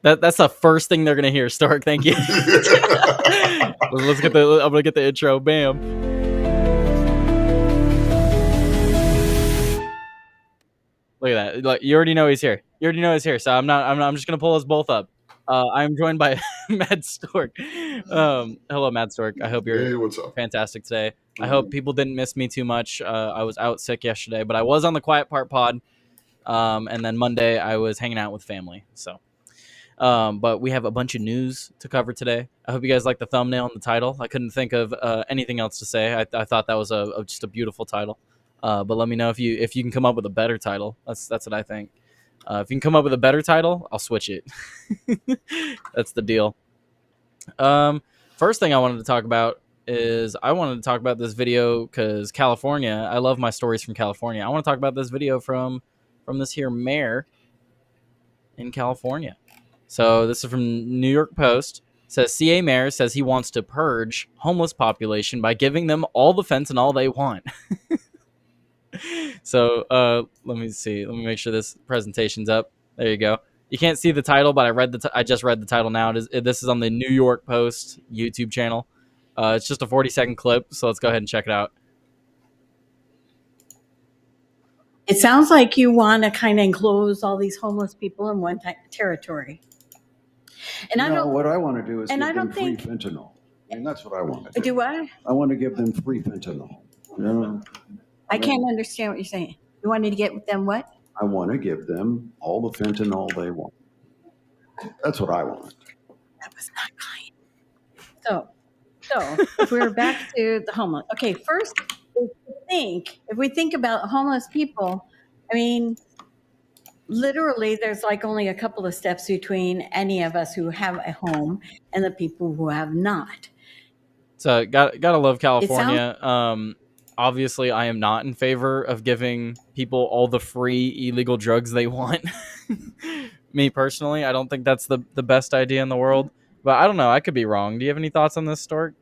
That's the first thing they're gonna hear. Stark, thank you. Let's get the. I'm gonna get the intro. Bam. Look at that. Like, you already know he's here. So I'm just gonna pull us both up. I'm joined by Mad Stork. Hello, Mad Stork. I hope you're what's up? Fantastic today. I hope people didn't miss me too much. I was out sick yesterday, but I was on the Quiet Part pod. And then Monday I was hanging out with family. So, but we have a bunch of news to cover today. I hope you guys like the thumbnail and the title. I couldn't think of anything else to say. I thought that was just a beautiful title. But let me know if you can come up with a better title. That's what I think. If you can come up with a better title, I'll switch it. That's the deal. First thing I wanted to talk about is I wanted to talk about this video because California. I love my stories from California. I want to talk about this video from this here mayor in California. So this is from New York Post. It says CA mayor says he wants to purge homeless population by giving them all the fentanyl they want. So let me see. Let me make sure this presentation's up. There you go. You can't see the title, but I just read the title now. This is on the New York Post YouTube channel. It's just a 40-second clip, so let's go ahead and check it out. It sounds like you want to kind of enclose all these homeless people in one territory. And I don't. What I want to do is give them free fentanyl. I mean, that's what I want to do. Do what? I want to give them free fentanyl. You know? I can't understand what you're saying. You wanted to get them what? I want to give them all the fentanyl they want. That's what I want. That was not kind. So if we're back to the homeless. Okay, first, if we think about homeless people, I mean, literally there's like only a couple of steps between any of us who have a home and the people who have not. So gotta love California. Obviously I am not in favor of giving people all the free illegal drugs they want. Me personally, I don't think that's the best idea in the world, but I don't know, I could be wrong. Do you have any thoughts on this, Stork?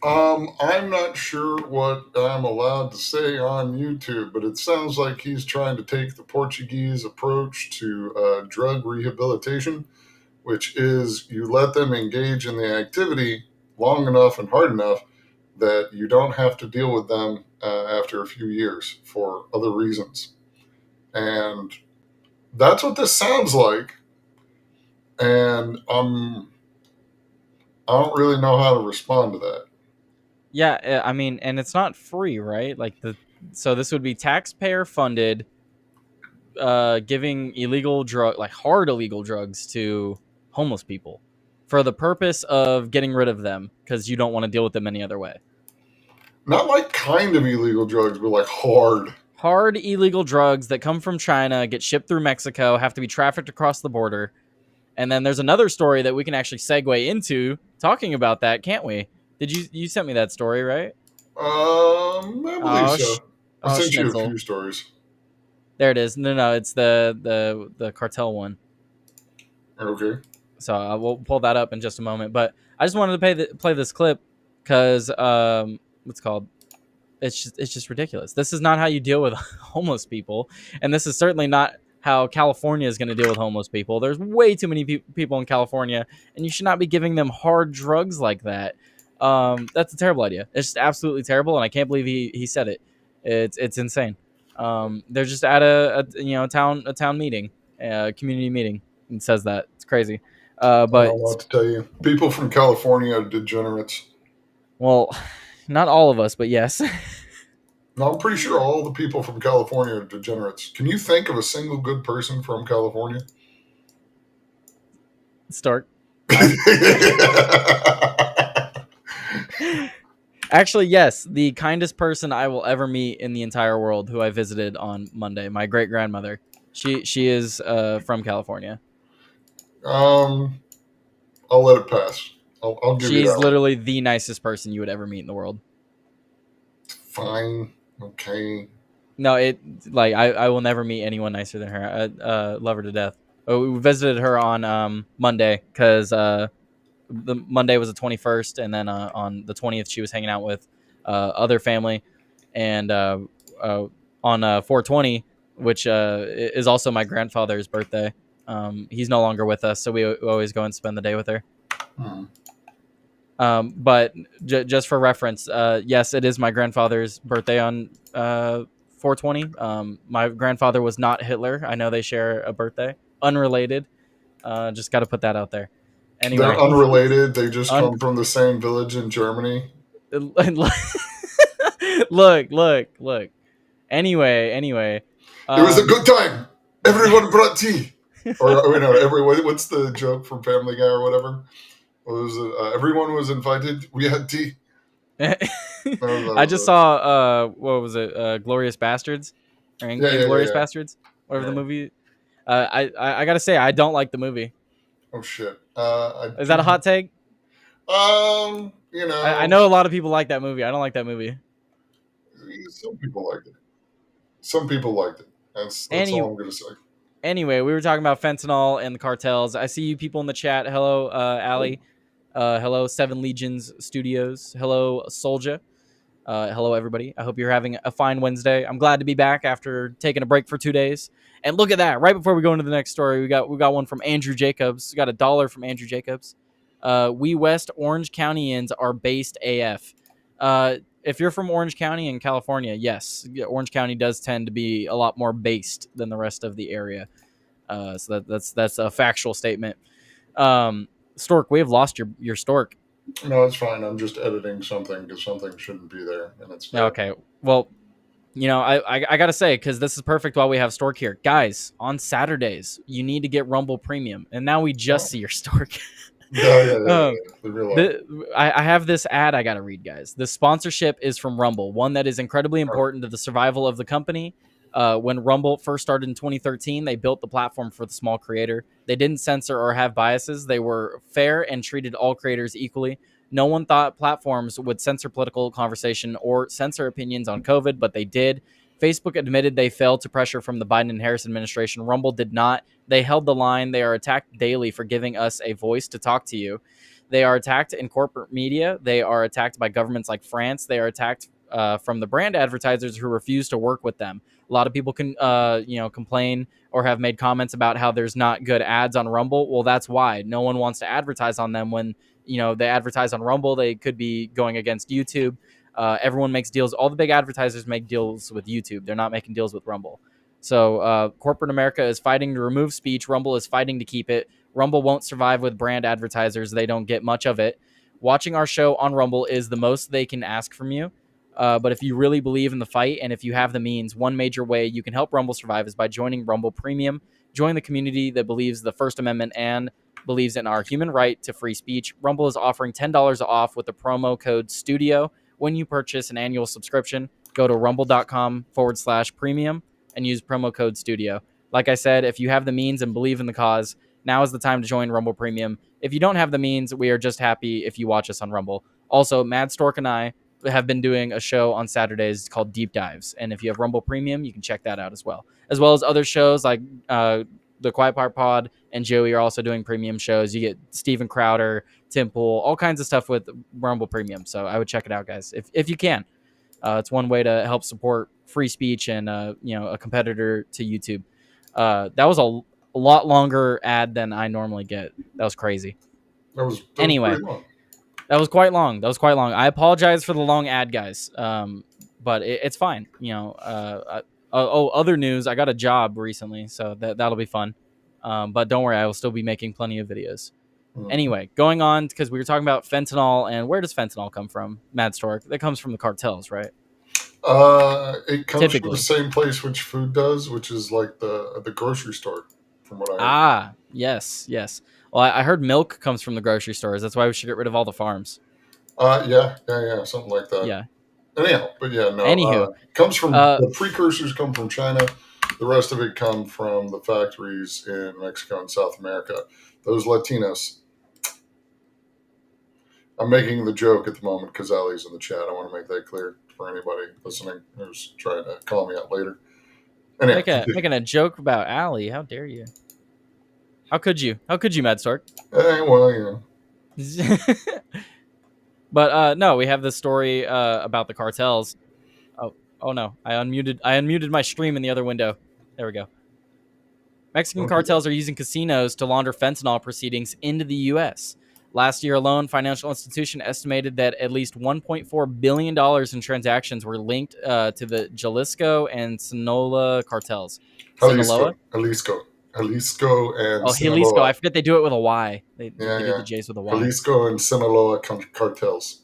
I'm not sure what I'm allowed to say on YouTube, but it sounds like he's trying to take the Portuguese approach to drug rehabilitation, which is you let them engage in the activity long enough and hard enough that you don't have to deal with them after a few years for other reasons. And that's what this sounds like. And I don't really know how to respond to that. Yeah, I mean, and it's not free, right? So this would be taxpayer funded, giving hard illegal drugs to homeless people for the purpose of getting rid of them because you don't want to deal with them any other way. Not like kind of illegal drugs, but like hard illegal drugs that come from China, get shipped through Mexico, have to be trafficked across the border. And then there's another story that we can actually segue into talking about that, can't we? You sent me that story, right? I believe so. I sent you a few stories. There it is. No, it's the cartel one. Okay. So we'll pull that up in just a moment. But I just wanted to play this clip because it's just ridiculous. This is not how you deal with homeless people, and this is certainly not how California is going to deal with homeless people. There's way too many people in California, and you should not be giving them hard drugs like that. That's a terrible idea. It's just absolutely terrible, and I can't believe he said it. It's insane. They're just at a town meeting, a community meeting, and saes that. It's crazy. But I don't know what to tell you. People from California are degenerates. Well, not all of us, but yes. No, I'm pretty sure all the people from California are degenerates. Can you think of a single good person from California? Stark. Actually, yes. The kindest person I will ever meet in the entire world who I visited on Monday. My great-grandmother. She is from California. I'll let it pass. I'll give you that. She's literally the nicest person you would ever meet in the world. Fine. Okay. No, I will never meet anyone nicer than her. I love her to death. We visited her on Monday because the Monday was the 21st, and then on the 20th she was hanging out with other family, and on 420, which is also my grandfather's birthday, He's no longer with us, so we always go and spend the day with her. Hmm. But just for reference, yes, it is my grandfather's birthday on 420. My grandfather was not Hitler. I know they share a birthday, unrelated. Just got to put that out there. Anyway, They're unrelated. They just come from the same village in Germany. Look. Anyway. It was a good time. Everyone brought tea. Or wait, no, what's the joke from Family Guy or whatever? What was it? Everyone was invited. We had tea. I just saw what was it? Glorious Bastards, or Inglorious Bastards, whatever the movie. I gotta say, I don't like the movie. Oh shit! Is that a hot take? You know, I know a lot of people like that movie. I don't like that movie. Some people liked it. Some people liked it. That's all I'm gonna say. Anyway, we were talking about fentanyl and the cartels. I see you people in the chat. Hello, Ali. Hello, Seven Legions Studios. Hello, Soldier. Hello, everybody. I hope you're having a fine Wednesday. I'm glad to be back after taking a break for 2 days. And look at that! Right before we go into the next story, we got one from Andrew Jacobs. We got $1 from Andrew Jacobs. We West Orange Countyans are based AF. If you're from Orange County in California, yes, Orange County does tend to be a lot more based than the rest of the area. So that's a factual statement. Stork, we have lost your Stork. No, it's fine. I'm just editing something because something shouldn't be there, and it's dead. Okay. Well, you know, I gotta say, because this is perfect while we have Stork here, guys. On Saturdays, you need to get Rumble Premium, and now we just see your Stork. Yeah. I have this ad I gotta read, guys. The sponsorship is from Rumble, one that is incredibly important to the survival of the company. When Rumble first started in 2013, they built the platform for the small creator. They didn't censor or have biases. They were fair and treated all creators equally. No one thought platforms would censor political conversation or censor opinions on COVID, but they did. Facebook admitted they failed to pressure from the Biden and Harris administration. Rumble did not. They held the line. They are attacked daily for giving us a voice to talk to you. They are attacked in corporate media. They are attacked by governments like France. They are attacked from the brand advertisers who refuse to work with them. A lot of people can, complain or have made comments about how there's not good ads on Rumble. Well, that's why no one wants to advertise on them. When they advertise on Rumble, they could be going against YouTube. Everyone makes deals. All the big advertisers make deals with YouTube. They're not making deals with Rumble. So corporate America is fighting to remove speech. Rumble is fighting to keep it. Rumble won't survive with brand advertisers. They don't get much of it. Watching our show on Rumble is the most they can ask from you. But if you really believe in the fight and if you have the means, one major way you can help Rumble survive is by joining Rumble Premium. Join the community that believes the First Amendment and believes in our human right to free speech. Rumble is offering $10 off with the promo code STUDIO when you purchase an annual subscription. Go to rumble.com/premium and use promo code STUDIO. Like I said, if you have the means and believe in the cause, now is the time to join Rumble Premium. If you don't have the means, we are just happy if you watch us on Rumble. Also, Mad Stork and I have been doing a show on Saturdays called Deep Dives. And if you have Rumble Premium, you can check that out as well as other shows like the Quiet Part Pod and Joey are also doing premium shows. You get Steven Crowder, Tim Pool, all kinds of stuff with Rumble Premium. So I would check it out, guys, if you can. It's one way to help support free speech and a competitor to YouTube. That was a lot longer ad than I normally get. That was crazy. That was anyway. That was quite long. I apologize for the long ad, guys. But it's fine. Other news. I got a job recently, so that'll be fun. But don't worry, I will still be making plenty of videos. Anyway, going on, because we were talking about fentanyl, and where does fentanyl come from, Mad Stork? That comes from the cartels, right? It comes from the same place which food does, which is like the grocery store, from what I heard. Ah, yes. Well, I heard milk comes from the grocery stores. That's why we should get rid of all the farms. Yeah, something like that. Yeah. Anyhow, but yeah, no. Anywho, comes from the precursors come from China. The rest of it come from the factories in Mexico and South America. Those Latinos. I'm making the joke at the moment because Ali's in the chat. I want to make that clear for anybody listening who's trying to call me out later. Anyway, making a joke about Ali. How dare you? How could you, Mad Stork? Well, yeah. But no, we have this story about the cartels. Oh no, I unmuted my stream in the other window. There we go. Mexican cartels are using casinos to launder fentanyl proceedings into the U.S. Last year alone, financial institution estimated that at least $1.4 billion in transactions were linked to the Jalisco and Sinaloa cartels. Sinaloa? Jalisco and Jalisco. I Sinaloa. forget they do it with a Y. They do the J's with a Y. Jalisco and Sinaloa cartels.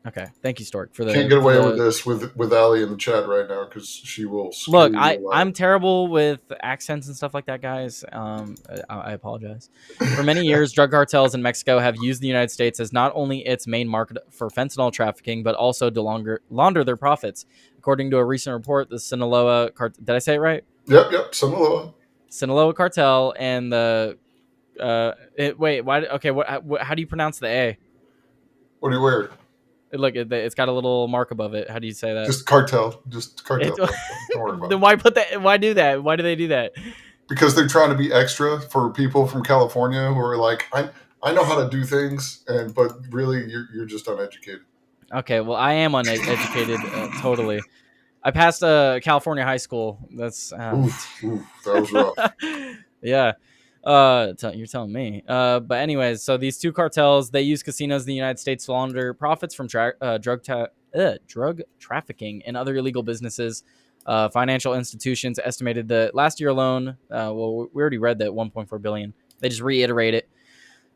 Okay, thank you, Stork. For the can't get away with this with Ali in the chat right now because she will. Look, I'm terrible with accents and stuff like that, guys. I apologize. For many years, drug cartels in Mexico have used the United States as not only its main market for fentanyl trafficking, but also to launder their profits. According to a recent report, the Sinaloa did I say it right? Yep, Sinaloa cartel and the wait, why? Okay, how do you pronounce the A? What do you wear? Look, it's got a little mark above it. How do you say that? Just cartel. Don't worry about then why put that? Why do that? Why do they do that? Because they're trying to be extra for people from California who are like, I know how to do things, but really you're just uneducated. Okay, well I am uneducated totally. I passed California high school. That's oof, that was rough. Yeah. You're telling me. But anyways, so these two cartels, they use casinos in the United States to launder profits from drug trafficking and other illegal businesses. Financial institutions estimated that last year alone, well, we already read that 1.4 billion. They just reiterate it.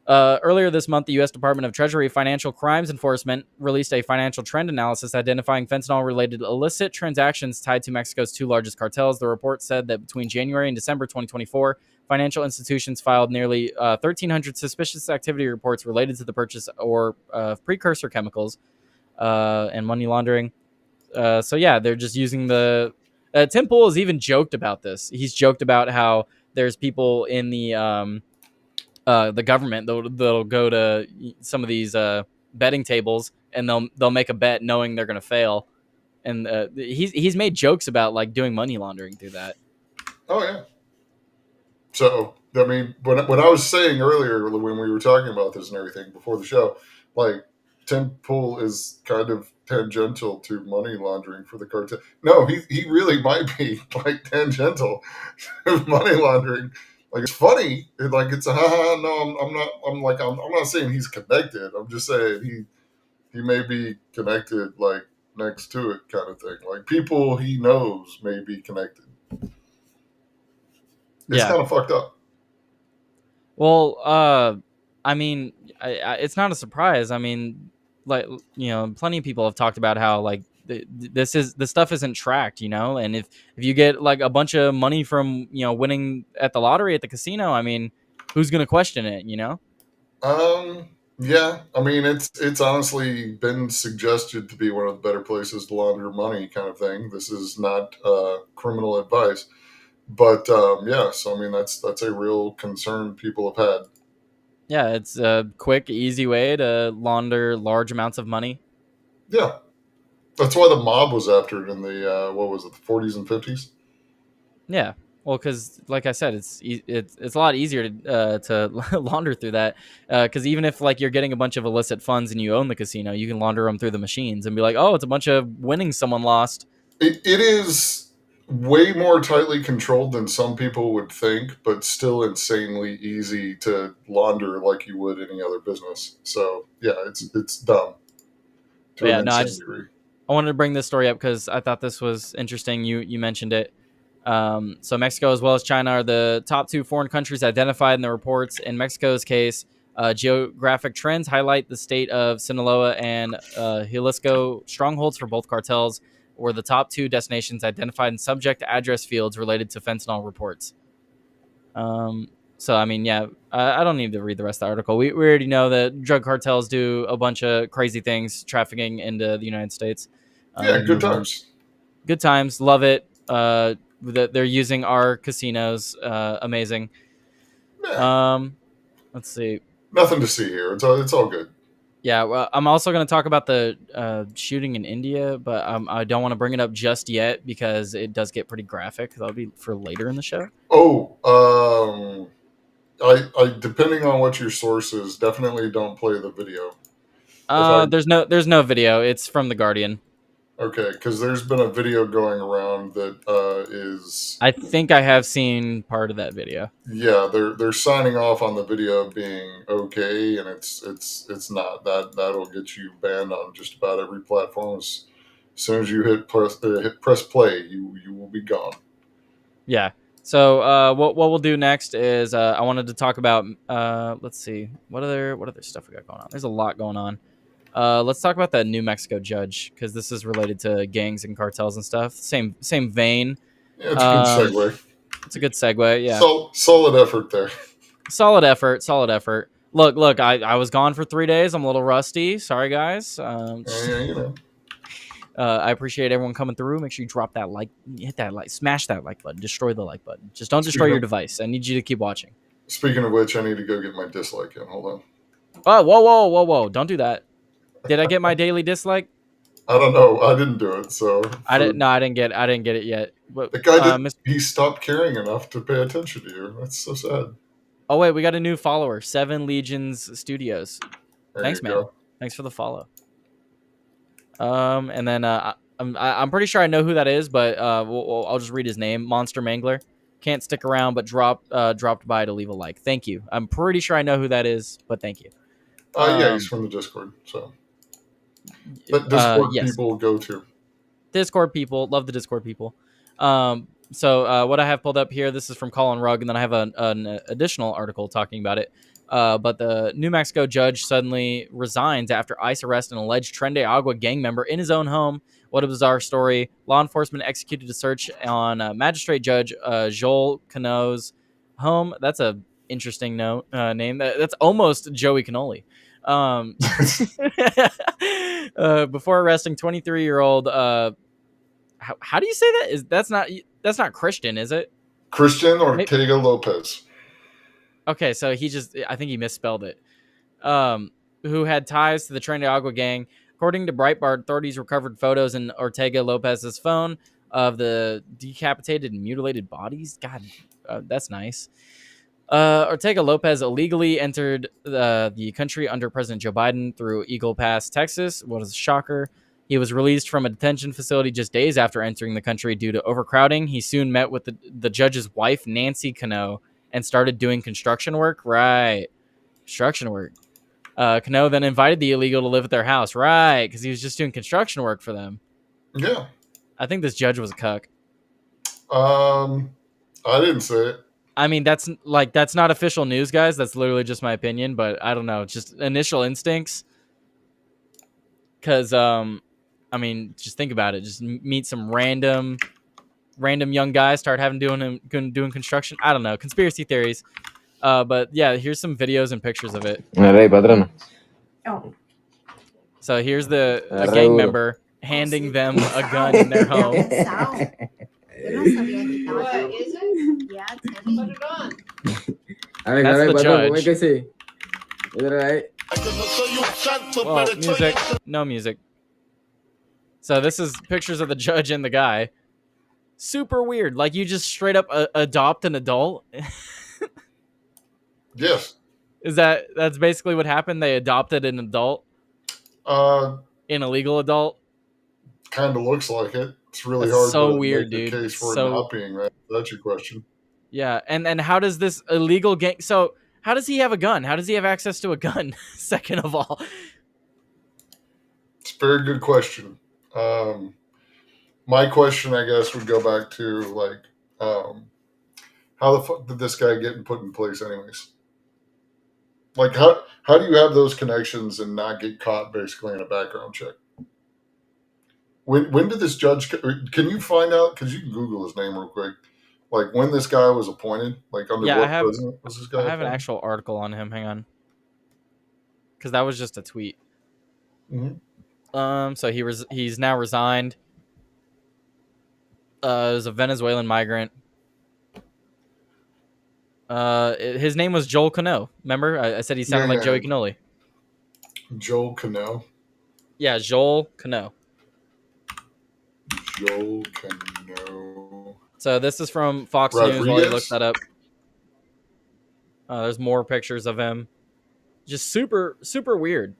Earlier this month, the U.S. Department of Treasury Financial Crimes Enforcement released a financial trend analysis identifying fentanyl-related illicit transactions tied to Mexico's two largest cartels. The report said that between January and December 2024, financial institutions filed nearly 1,300 suspicious activity reports related to the purchase or precursor chemicals and money laundering. So yeah, they're just using the... Tim Pool has even joked about this. He's joked about how there's people in the government that'll go to some of these betting tables and they'll make a bet knowing they're going to fail. And he's made jokes about like doing money laundering through that. Oh, yeah. So, I mean, when I was saying earlier when we were talking about this and everything before the show, like Tim Pool is kind of tangential to money laundering for the cartel. No, he really might be like tangential to money laundering. Like it's funny, it's a no, I'm not. I'm not saying he's connected. I'm just saying he may be connected, like next to it, kind of thing. Like people he knows may be connected. It's kind of fucked up. Well, I mean, it's not a surprise. I mean, like plenty of people have talked about how like this stuff isn't tracked, and if you get like a bunch of money from winning at the lottery at the casino, I mean, who's gonna question it? Yeah, I mean it's honestly been suggested to be one of the better places to launder money, kind of thing. This is not criminal advice, but yeah, so I mean that's a real concern people have had. Yeah, it's a quick, easy way to launder large amounts of money. Yeah. That's why the mob was after it in the what was it, the 40s and 50s? Yeah, well, because like I said, it's a lot easier to launder through that. Because even if like you're getting a bunch of illicit funds and you own the casino, you can launder them through the machines and be like, oh, it's a bunch of winnings someone lost. It is way more tightly controlled than some people would think, but still insanely easy to launder like you would any other business. So yeah, it's dumb. Yeah, no, I wanted to bring this story up because I thought this was interesting. You mentioned it. So Mexico as well as China are the top two foreign countries identified in the reports. In Mexico's case, geographic trends highlight the state of Sinaloa and Jalisco strongholds for both cartels were the top two destinations identified in subject address fields related to fentanyl reports. So, I mean, yeah, I don't need to read the rest of the article. We already know that drug cartels do a bunch of crazy things, trafficking into the United States. Yeah, good times. Good times. Love it. That they're using our casinos. Amazing. Yeah. Let's see. Nothing to see here. It's all good. Yeah, well, I'm also going to talk about the shooting in India, but I don't want to bring it up just yet because it does get pretty graphic. That'll be for later in the show. Oh, I depending on what your source is, definitely don't play the video. There's no video. It's from The Guardian. Okay, because there's been a video going around that is. I think I have seen part of that video. Yeah, they're signing off on the video being okay, and it's not. That'll get you banned on just about every platform. As soon as you hit press play, you will be gone. Yeah. So what we'll do next is I wanted to talk about let's see what other stuff we got going on. There's a lot going on. Let's talk about the New Mexico judge, because this is related to gangs and cartels and stuff. Same vein. Yeah, it's a good segue. It's a good segue. Yeah. Solid effort there. Solid effort. Look. I was gone for 3 days. I'm a little rusty. Sorry, guys. Yeah. I appreciate everyone coming through. Make sure you drop that like, hit that like, smash that like button, destroy the like button. Just don't destroy your device. I need you to keep watching. Speaking of which, I need to go get my dislike in. Hold on. Oh, whoa! Don't do that. Did I get my daily dislike? I don't know. I didn't do it, so I didn't get it yet. But the guy didn't. He stopped caring enough to pay attention to you. That's so sad. Oh wait, we got a new follower. 7 Legions Studios. Thanks, man. Go. Thanks for the follow. And then I'm pretty sure I know who that is, but I'll just read his name. Monster Mangler. Can't stick around, but dropped by to leave a like. Thank you. I'm pretty sure I know who that is, but thank you. Yeah, he's from the Discord, so. But Discord people go to. Discord people. Love the Discord people. So what I have pulled up here, this is from Colin Rugg, and then I have an additional article talking about it. But the New Mexico judge suddenly resigns after ICE arrest an alleged Tren de Agua gang member in his own home. What a bizarre story. Law enforcement executed a search on Magistrate Judge Joel Cano's home. That's a interesting name. That's almost Joey Cannoli. Before arresting 23-year-old how do you say that? That's not Christian, is it? Christian Ortega Lopez. Okay, so I think he misspelled it. Who had ties to the Tren de Agua gang. According to Breitbart, authorities recovered photos in Ortega Lopez's phone of the decapitated and mutilated bodies. God, that's nice. Ortega Lopez illegally entered the country under President Joe Biden through Eagle Pass, Texas. What is a shocker. He was released from a detention facility just days after entering the country due to overcrowding. He soon met with the judge's wife, Nancy Cano, and started doing construction work. Right. Construction work. Cano then invited the illegal to live at their house. Right. Because he was just doing construction work for them. Yeah. I think this judge was a cuck. I didn't say it. I mean, that's not official news, guys. That's literally just my opinion, but I don't know. Just initial instincts. Because, I mean, just think about it. Just meet some random young guy, start doing construction. I don't know. Conspiracy theories. But yeah, here's some videos and pictures of it. Oh. So here's a gang member handing them a gun in their home. What is it? Yeah, Put it on. That's the judge. Well, music. No music. So this is pictures of the judge and the guy. Super weird. Like, you just straight up adopt an adult. Yes. That's basically what happened? They adopted an adult? An illegal adult? Kind of looks like it. It's really hard to weird, make the case for it not being that. That's your question. Yeah, and how does this illegal gang... So, how does he have a gun? How does he have access to a gun, second of all? It's a very good question. My question, I guess, would go back to, like, how the fuck did this guy get put in place anyways? Like, how do you have those connections and not get caught basically in a background check? When did this judge... Can you find out? Because you can Google his name real quick. Like, when this guy was appointed? Like, under what president was this guy appointed? I have an actual article on him. Hang on. Because that was just a tweet. Mm-hmm. So he's now resigned. Is a Venezuelan migrant. His name was Joel Cano. Remember? I said he sounded like Joey Cannoli. Joel Cano? Yeah, Joel Cano. Joel Cano. So this is from Fox News while you look that up. There's more pictures of him. Just super, super weird.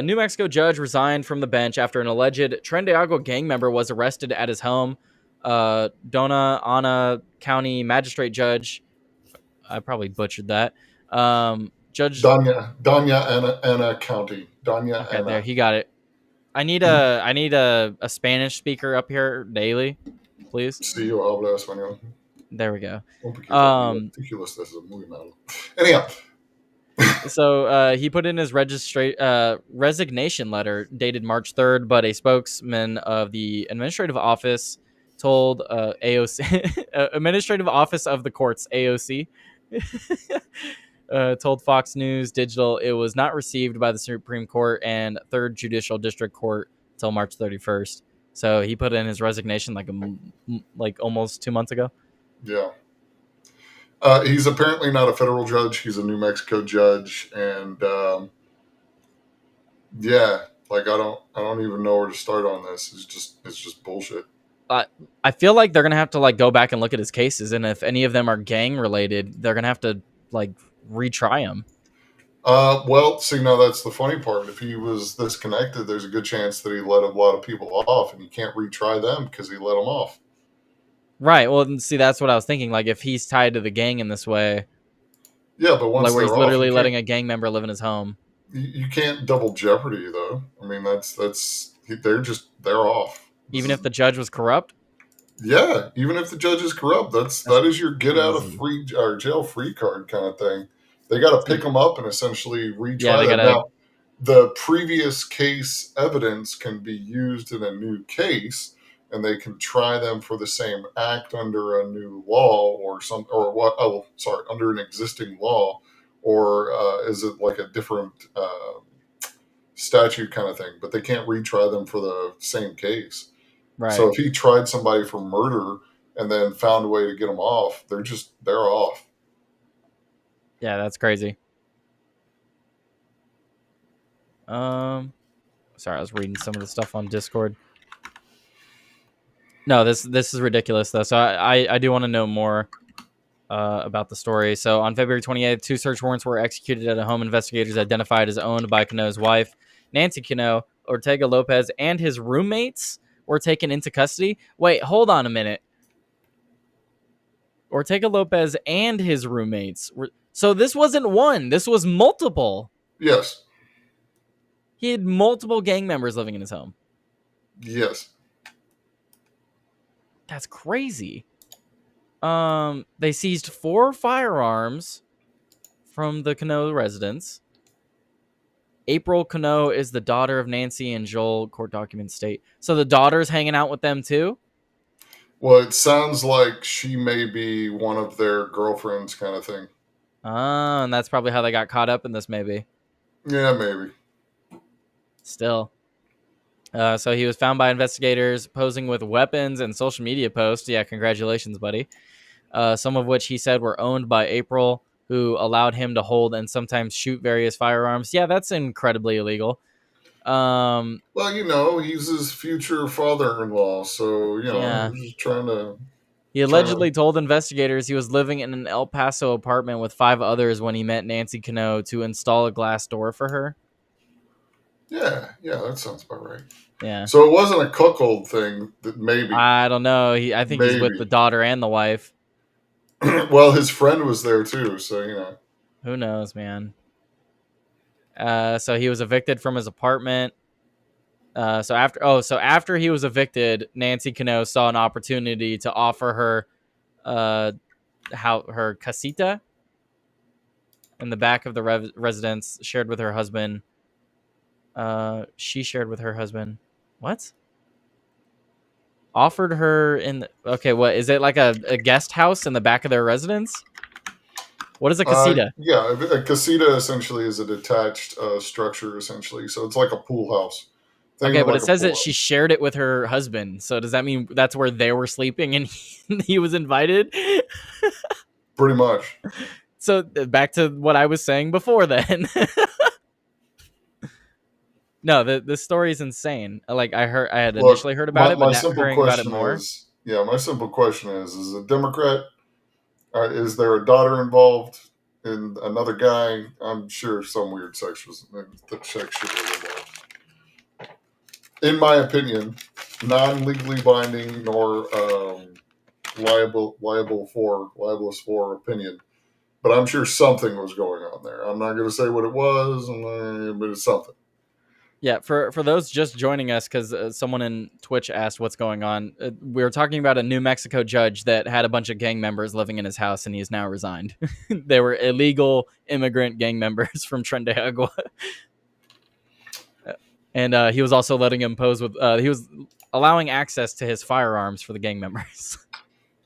New Mexico judge resigned from the bench after an alleged Tren de Agua gang member was arrested at his home. Dona Ana County Magistrate Judge, I probably butchered that. Judge Danya Ana County. Danya Okay, Ana. there he got it. I need a Spanish speaker up here daily, please. Sí, yo hablo español. There we go. Un poquito ridiculous. This is muy malo. Anyhow. So he put in his resignation letter dated March 3rd, but a spokesman of the administrative office told AOC, administrative office of the courts, AOC, told Fox News Digital it was not received by the Supreme Court and Third Judicial District Court until March 31st. So he put in his resignation like almost 2 months ago. Yeah. He's apparently not a federal judge. He's a New Mexico judge, and yeah, like I don't even know where to start on this. It's just bullshit. I feel like they're gonna have to like go back and look at his cases, and if any of them are gang related, they're gonna have to like retry him. Well, see, now that's the funny part. If he was this connected, there's a good chance that he let a lot of people off, and you can't retry them because he let them off. Right. Well, see, that's what I was thinking. Like, if he's tied to the gang in this way, yeah, but once like where he's off, literally letting a gang member live in his home, you can't double jeopardy, though. I mean, they're off. Even if the judge was corrupt. Yeah, even if the judge is corrupt, that is your get out of free or jail free card kind of thing. They got to pick them up and essentially retry them. Now, the previous case evidence can be used in a new case, and they can try them for the same act under a new law under an existing law, or is it like a different statute kind of thing? But they can't retry them for the same case. Right. So if he tried somebody for murder and then found a way to get them off, they're off. Yeah, that's crazy. Sorry, I was reading some of the stuff on Discord. No, this is ridiculous though. So I do want to know more about the story. So on February 28th, 2 search warrants were executed at a home investigators identified as owned by Cano's wife, Nancy Cano. Ortega Lopez and his roommates were taken into custody. Wait, hold on a minute. Ortega Lopez and his roommates were... So this wasn't one. This was multiple. Yes. He had multiple gang members living in his home. Yes. That's crazy. They seized 4 firearms from the Cano residence. April Cano is the daughter of Nancy and Joel, court documents state. So the daughter's hanging out with them too? Well, it sounds like she may be one of their girlfriends kind of thing. And that's probably how they got caught up in this, maybe. Yeah, maybe. Still. So he was found by investigators posing with weapons and social media posts. Yeah, congratulations, buddy. Some of which he said were owned by April, who allowed him to hold and sometimes shoot various firearms. Yeah, that's incredibly illegal. Well, he's his future father-in-law, so, he's just trying to... He allegedly told investigators he was living in an El Paso apartment with 5 others when he met Nancy Cano to install a glass door for her. Yeah, that sounds about right. Yeah. So it wasn't a cuckold thing, maybe. I don't know. I think he's with the daughter and the wife. Well, his friend was there too, so, Who knows, man. So he was evicted from his apartment. So after he was evicted, Nancy Cano saw an opportunity to offer her her casita in the back of the residence shared with her husband. She shared with her husband. What? Offered her in what is it, like a guest house in the back of their residence? What is a casita? Yeah, a casita essentially is a detached structure, essentially. So it's like a pool house. Okay, but it says that she shared it with her husband. So does that mean that's where they were sleeping and he was invited? Pretty much. So back to what I was saying before then. No, the story is insane. Like I had initially heard about it, but now hearing about it more. My simple question is a Democrat, is there a daughter involved? and another guy. I'm sure some weird sex shit was involved. In my opinion, non-legally binding nor libelous for opinion. But I'm sure something was going on there. I'm not going to say what it was, but it's something. Yeah, for those just joining us, because someone in Twitch asked what's going on, we were talking about a New Mexico judge that had a bunch of gang members living in his house, and he's now resigned. They were illegal immigrant gang members from Tren de Agua. And he was also letting him pose with, he was allowing access to his firearms for the gang members.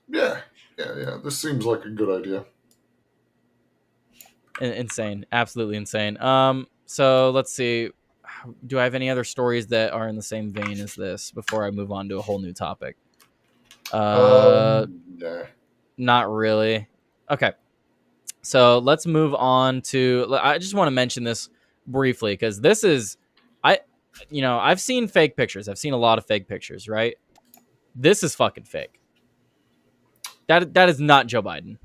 Yeah. This seems like a good idea. Insane. Absolutely insane. So let's see. Do I have any other stories that are in the same vein as this before I move on to a whole new topic? Nah. Not really. Okay. So let's move on to, I just want to mention this briefly because this is, I've seen fake pictures. I've seen a lot of fake pictures, right? This is fucking fake. That is not Joe Biden.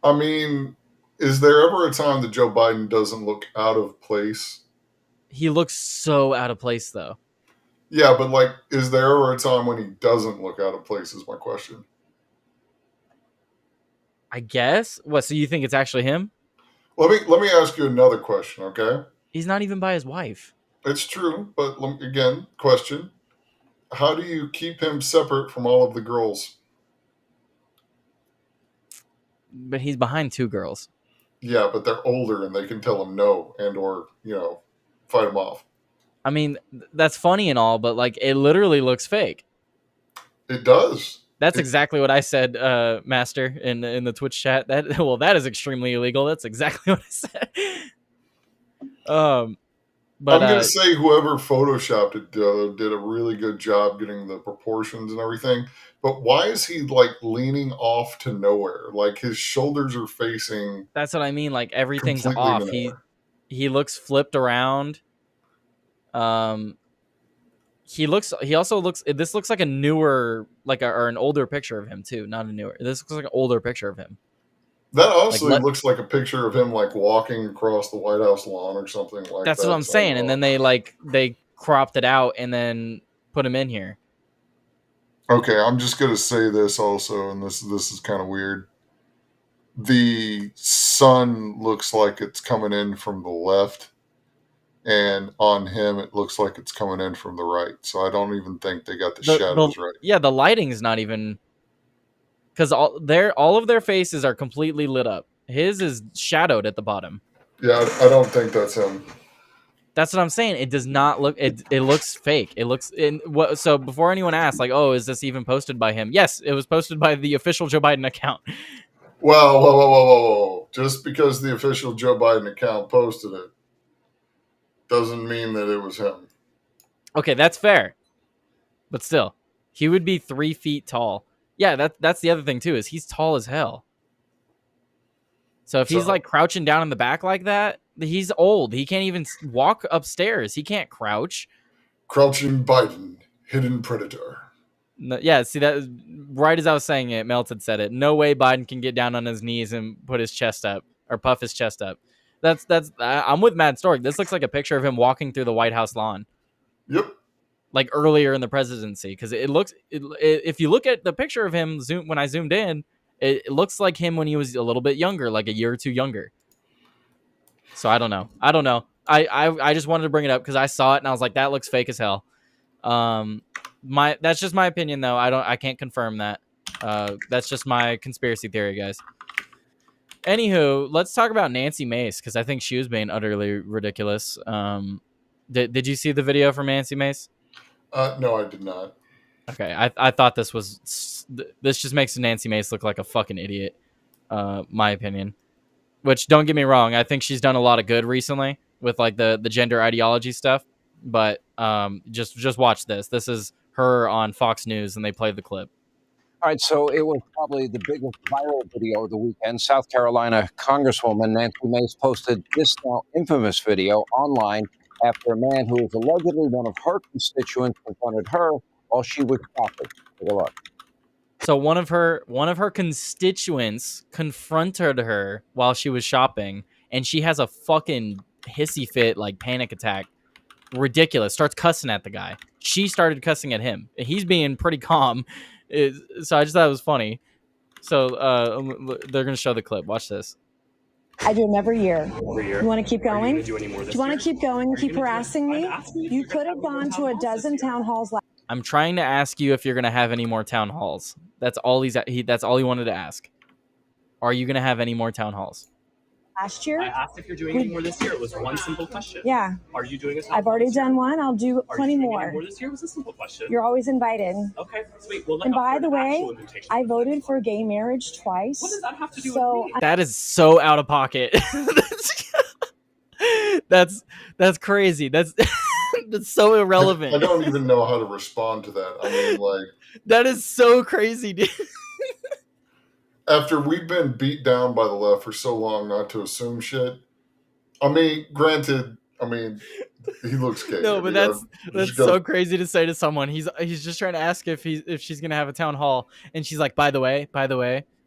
I mean, is there ever a time that Joe Biden doesn't look out of place? He looks so out of place, though. Yeah, but like, is there ever a time when he doesn't look out of place? Is my question. I guess. What? So you think it's actually him? Let me ask you another question, okay? He's not even by his wife. It's true, but again, question: how do you keep him separate from all of the girls? But he's behind two girls. Yeah, but they're older and they can tell him no or fight him off. I mean, that's funny and all, but like it literally looks fake. It does. That's exactly what I said, Master, in the Twitch chat. That is extremely illegal. That's exactly what I said. But I'm gonna say whoever photoshopped it did a really good job getting the proportions and everything. But why is he like leaning off to nowhere? Like his shoulders are facing. That's what I mean. Like everything's off. He looks flipped around. He also looks. This looks like a newer, or an older picture of him too. Not a newer. This looks like an older picture of him. That also looks like a picture of him like walking across the White House lawn or something like that. That's what I'm saying. And then they cropped it out and then put him in here. Okay, I'm just gonna say this also, and this is kind of weird. The sun looks like it's coming in from the left, and on him it looks like it's coming in from the right. So I don't even think they got the shadows right. Yeah, the lighting's not even, because all of their faces are completely lit up. His is shadowed at the bottom. Yeah, I don't think that's him. That's what I'm saying. It does not look. It looks fake. It looks in what. So before anyone asks, like, oh, is this even posted by him? Yes, it was posted by the official Joe Biden account. Well, whoa. Just because the official Joe Biden account posted it doesn't mean that it was him. Okay, that's fair. But still, he would be 3 feet tall. Yeah, that's the other thing too, is he's tall as hell. So if he's like crouching down in the back like that, he's old. He can't even walk upstairs. He can't crouch. Crouching Biden, hidden predator. No, yeah, see that right as I was saying it, Melted said it. No way Biden can get down on his knees and put his chest up or puff his chest up. I'm with Mad Stork. This looks like a picture of him walking through the White House lawn. Yep. Like earlier in the presidency, because if you look at the picture of him when I zoomed in, it looks like him when he was a little bit younger, like a year or two younger. So I don't know. I just wanted to bring it up because I saw it and I was like, that looks fake as hell. That's just my opinion though. I can't confirm that. That's just my conspiracy theory, guys. Anywho, let's talk about Nancy Mace because I think she was being utterly ridiculous. Did you see the video from Nancy Mace? No, I did not. Okay, I thought this just makes Nancy Mace look like a fucking idiot. My opinion. Which, don't get me wrong, I think she's done a lot of good recently with like the gender ideology stuff. But just watch this. This is her on Fox News, and they played the clip. All right, so it was probably the biggest viral video of the weekend. South Carolina Congresswoman Nancy Mace posted this now infamous video online after a man who is allegedly one of her constituents confronted her while she was shopping. Take a look. So one of her constituents confronted her while she was shopping, and she has a fucking hissy fit, like panic attack. Ridiculous. Starts cussing at the guy. She started cussing at him. He's being pretty calm. So I just thought it was funny. So they're gonna show the clip. Watch this. I do them every year. You want to keep going? Do you want to keep going? Keep harassing me? You could have gone to a dozen town halls last. I'm trying to ask you if you're gonna have any more town halls. That's all that's all he wanted to ask. Are you gonna have any more town halls? Last year? I asked if you're doing any more this year. It was one simple question. Yeah. Are you doing a I've already done one. I'll do plenty more. More this year was a simple question. You're always invited. Okay, sweet. Well, and by the way, I voted for gay marriage twice. What does that have to do with me? That is so out of pocket. That's crazy. That's so irrelevant. I don't even know how to respond to that. I mean, like, that is so crazy, dude. After we've been beat down by the left for so long not to assume shit. I mean, granted, he looks gay. No, but that's so crazy to say to someone. He's just trying to ask if she's gonna have a town hall, and she's like, by the way,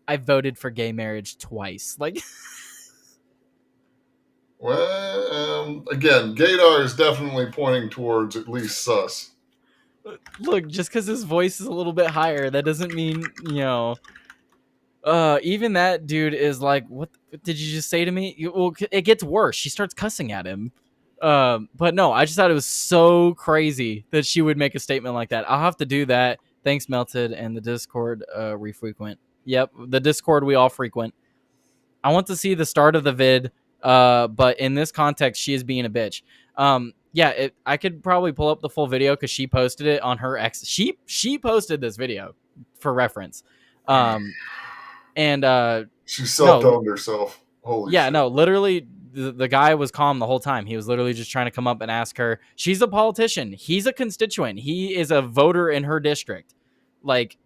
I voted for gay marriage twice. Like, well, again, Gaydar is definitely pointing towards at least sus. Look, just because his voice is a little bit higher, that doesn't mean, even that dude is like, what did you just say to me? Well, it gets worse. She starts cussing at him. But no, I just thought it was so crazy that she would make a statement like that. I'll have to do that. Thanks, Melted, and the Discord refrequent. Yep, the Discord we all frequent. I want to see the start of the vid, but in this context, she is being a bitch. Yeah, I could probably pull up the full video because she posted it on her ex. She posted this video for reference. And she self-domed herself. Holy shit. No, literally the guy was calm the whole time. He was literally just trying to come up and ask her. She's a politician. He's a constituent. He is a voter in her district. Like,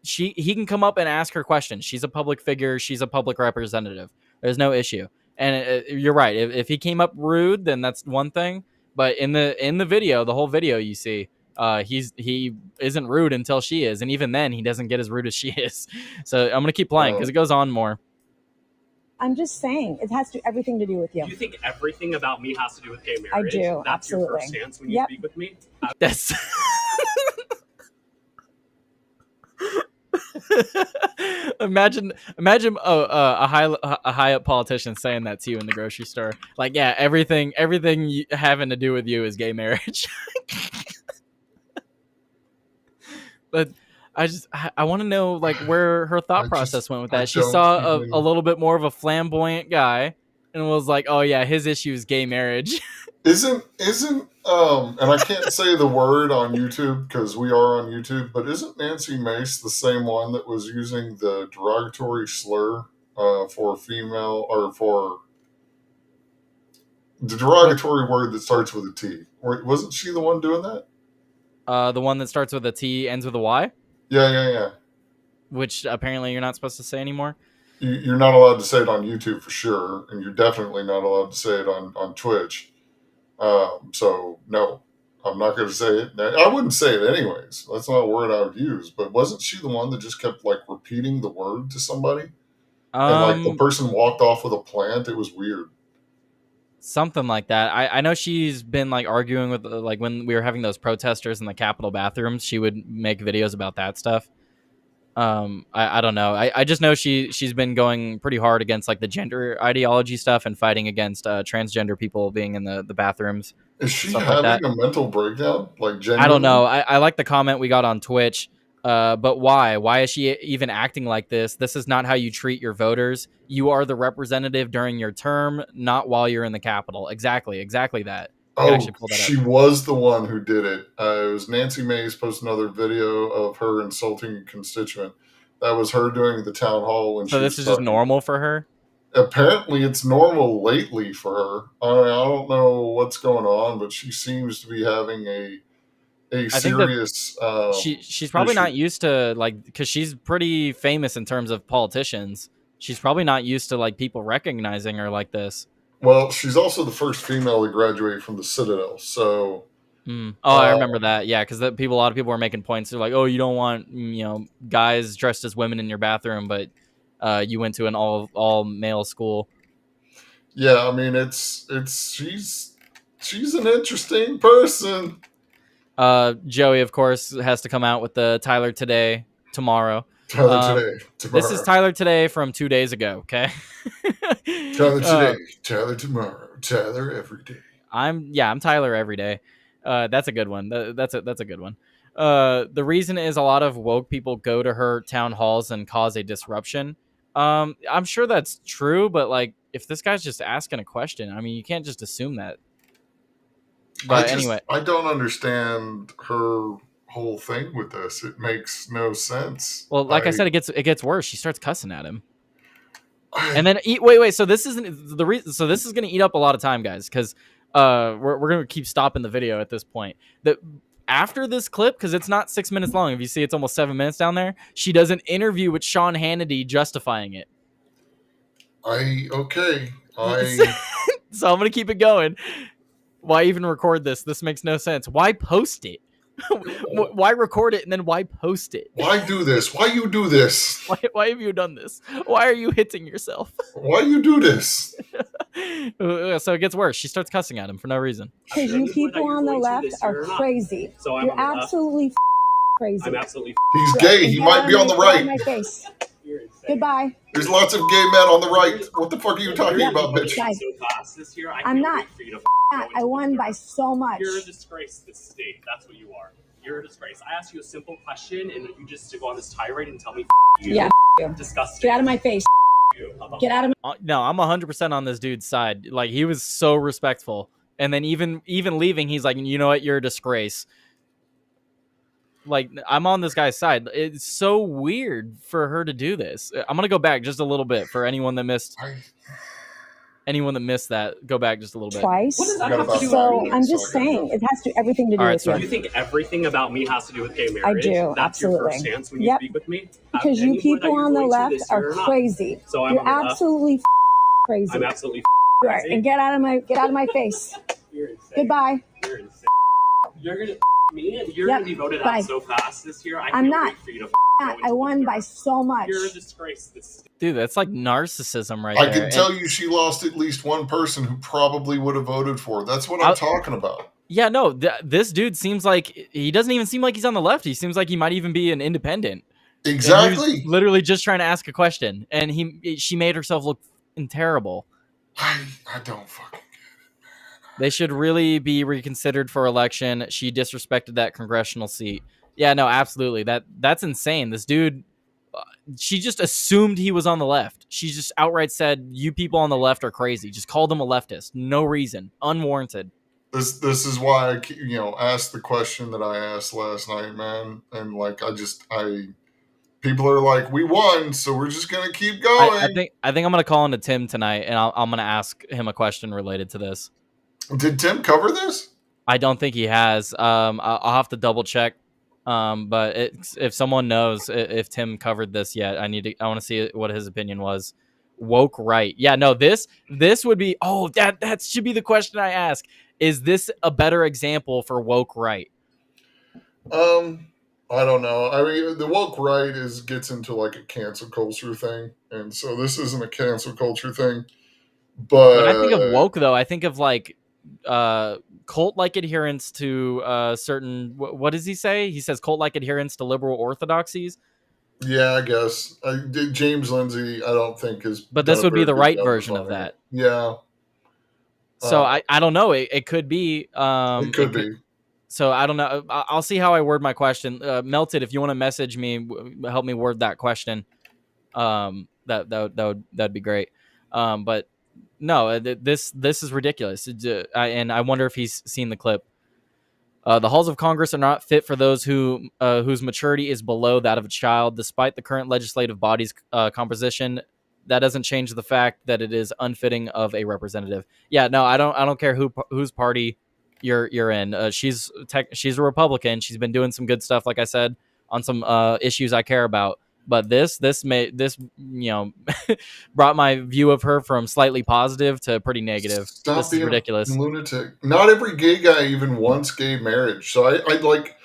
he can come up and ask her questions. She's a public figure. She's a public representative. There's no issue. And you're right. If he came up rude, then that's one thing. But in the video, the whole video, you see, he isn't rude until she is, and even then he doesn't get as rude as she is. So I'm gonna keep playing because it goes on more. I'm just saying it has everything to do with you. Do you think everything about me has to do with gay marriage? I do. That's absolutely. Your first stance when you speak with me. That's imagine a high up politician saying that to you in the grocery store. Like, yeah, everything having to do with you is gay marriage. But I want to know, like, where her thought process went with that. She saw a little bit more of a flamboyant guy and was like, oh yeah, his issue is gay marriage. Isn't and I can't say the word on YouTube because we are on YouTube, but isn't Nancy Mace the same one that was using the derogatory slur for female, or for the derogatory word that starts with a T? Wasn't she the one doing that? The one that starts with a T, ends with a Y? Yeah. Which apparently you're not supposed to say anymore? You're not allowed to say it on YouTube for sure, and you're definitely not allowed to say it on Twitch. So, no, I'm not going to say it. I wouldn't say it anyways. That's not a word I would use. But wasn't she the one that just kept, like, repeating the word to somebody? And, like, the person walked off with a plant? It was weird. Something like that. I know she's been, like, arguing with, like, when we were having those protesters in the Capitol bathrooms, she would make videos about that stuff. I don't know. I just know she's been going pretty hard against, like, the gender ideology stuff and fighting against transgender people being in the bathrooms. Is she having like a mental breakdown? Like, genuinely? I don't know. I like the comment we got on Twitch. But why? Why is she even acting like this? This is not how you treat your voters. You are the representative during your term, not while you're in the Capitol. Exactly that. She was the one who did it. It was Nancy Mace posted another video of her insulting a constituent. That was her doing the town hall. When so this is just normal for her? Apparently it's normal lately for her. I don't know what's going on, but she seems to be having a serious she's probably not used to, like, because she's pretty famous in terms of politicians. She's probably not used to, like, people recognizing her like this. Well, she's also the first female to graduate from the Citadel, so Oh, I remember that. Yeah, because a lot of people were making points. They're like, "Oh, you don't want guys dressed as women in your bathroom, but you went to an all male school." Yeah, I mean, she's an interesting person. Joey, of course, has to come out with the Tyler tomorrow. Tomorrow. This is Tyler today from 2 days ago. Okay. Tyler today, Tyler tomorrow, Tyler every day. I'm Tyler every day. That's a good one. That's a good one. The reason is a lot of woke people go to her town halls and cause a disruption. I'm sure that's true, but like, if this guy's just asking a question, I mean, you can't just assume that. But anyway, I don't understand her whole thing with this. It makes no sense. Well, like I said, it gets worse. She starts cussing at him. And then wait. So this isn't the reason. So this is going to eat up a lot of time, guys, because we're going to keep stopping the video at this point. After this clip, because it's not 6 minutes long. If you see, it's almost 7 minutes down there. She does an interview with Sean Hannity justifying it. Okay. So I'm going to keep it going. Why even record this? This makes no sense. Why post it? Why record it and then why post it? Why do this? Why you do this? Why have you done this? Why are you hitting yourself? Why you do this? So it gets worse. She starts cussing at him for no reason. Because you people on the left are crazy. So I'm You're absolutely crazy. I'm absolutely. He's gay. He might be on the right. My face. Goodbye. There's lots of gay men on the right. What the fuck are you talking about, bitch? I'm not. I won by so much. You're a disgrace to the state. That's what you are. You're a disgrace. I asked you a simple question, and you just go on this tirade and tell me you. Yeah, disgusting. Get out of my face. Get out of my. No, I'm 100% on this dude's side. Like, he was so respectful, and then even leaving, he's like, you know what? You're a disgrace. Like, I'm on this guy's side. It's so weird for her to do this. I'm gonna go back just a little bit for anyone that missed. Anyone that missed that, go back just a little bit. Twice. So I'm just saying, it has to everything to do with you. You think everything about me has to do with gay marriage? I do, That's absolutely. Your first stance when you speak with me? Because you people on the left are crazy. So I'm You're absolutely crazy. I'm absolutely right. And get out of my face. You're insane. Goodbye. You're insane. You're gonna be voted out so fast this year. I'm not. For you to I won by so much. You're a disgrace. Dude, that's like narcissism right there. I can tell you she lost at least one person who probably would have voted for her. That's what I'm talking about. Yeah, no, this dude seems like he doesn't even seem like he's on the left. He seems like he might even be an independent. Exactly. He was literally just trying to ask a question, and she made herself look terrible. I don't fucking. They should really be reconsidered for election. She disrespected that congressional seat. Yeah, no, absolutely. That's insane. This dude, she just assumed he was on the left. She just outright said, "You people on the left are crazy." Just called him a leftist. No reason. Unwarranted. This is why I asked the question that I asked last night, man. And like people are like, we won, so we're just gonna keep going. I think I'm gonna call into Tim tonight, and I'm gonna ask him a question related to this. Did Tim cover this? I don't think he has. I'll have to double check. But if someone knows if Tim covered this yet, I want to see what his opinion was. Woke right? Yeah, no. This would be. Oh, that should be the question I ask. Is this a better example for woke right? I don't know. I mean, the woke right gets into like a cancel culture thing, and so this isn't a cancel culture thing. But when I think of woke, though, I think of like cult-like adherence to certain. What does he say? He says cult-like adherence to liberal orthodoxies. Yeah, I guess James Lindsay. I don't think is. But this would be the right version of that. Yeah. So I don't know. It could be. It could be. So I don't know. I'll see how I word my question. Melted, if you want to message me, help me word that question. That'd be great. But no, this is ridiculous. And I wonder if he's seen the clip. The halls of Congress are not fit for those whose maturity is below that of a child. Despite the current legislative body's composition, that doesn't change the fact that it is unfitting of a representative. Yeah, no, I don't care whose party you're in. She's a Republican. She's been doing some good stuff, like I said, on some issues I care about. But this brought my view of her from slightly positive to pretty negative. Stop This is being ridiculous. a lunatic. Not every gay guy even wants gay marriage. So I like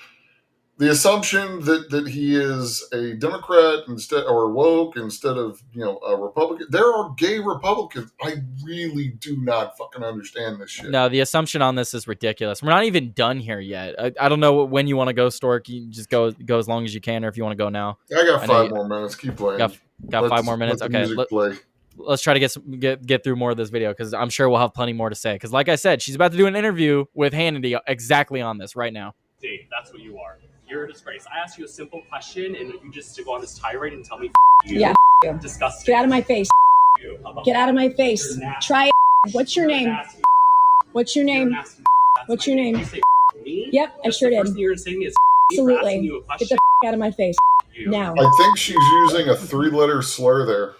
the assumption that he is a Democrat instead or woke instead of a Republican. There are gay Republicans. I really do not fucking understand this shit. No, the assumption on this is ridiculous. We're not even done here yet. I don't know when you want to go, Stork. You just go as long as you can, or if you want to go now. I got 5 more minutes. Keep playing. Got 5 more minutes. Let the Okay, music play. Let's try to get through more of this video because I'm sure we'll have plenty more to say. Because like I said, she's about to do an interview with Hannity exactly on this right now. Dave, that's what you are. You're a disgrace. I asked you a simple question, and you just go on this tirade and tell me you. Yeah, you. Disgusting. Get out of my face. You. Get out of my face. Try it. What's your name? What's your name? What's your name? You say me? Yep, I sure did. The first thing you're saying is absolutely. Get the out of my face now. I think she's using a 3-letter slur there.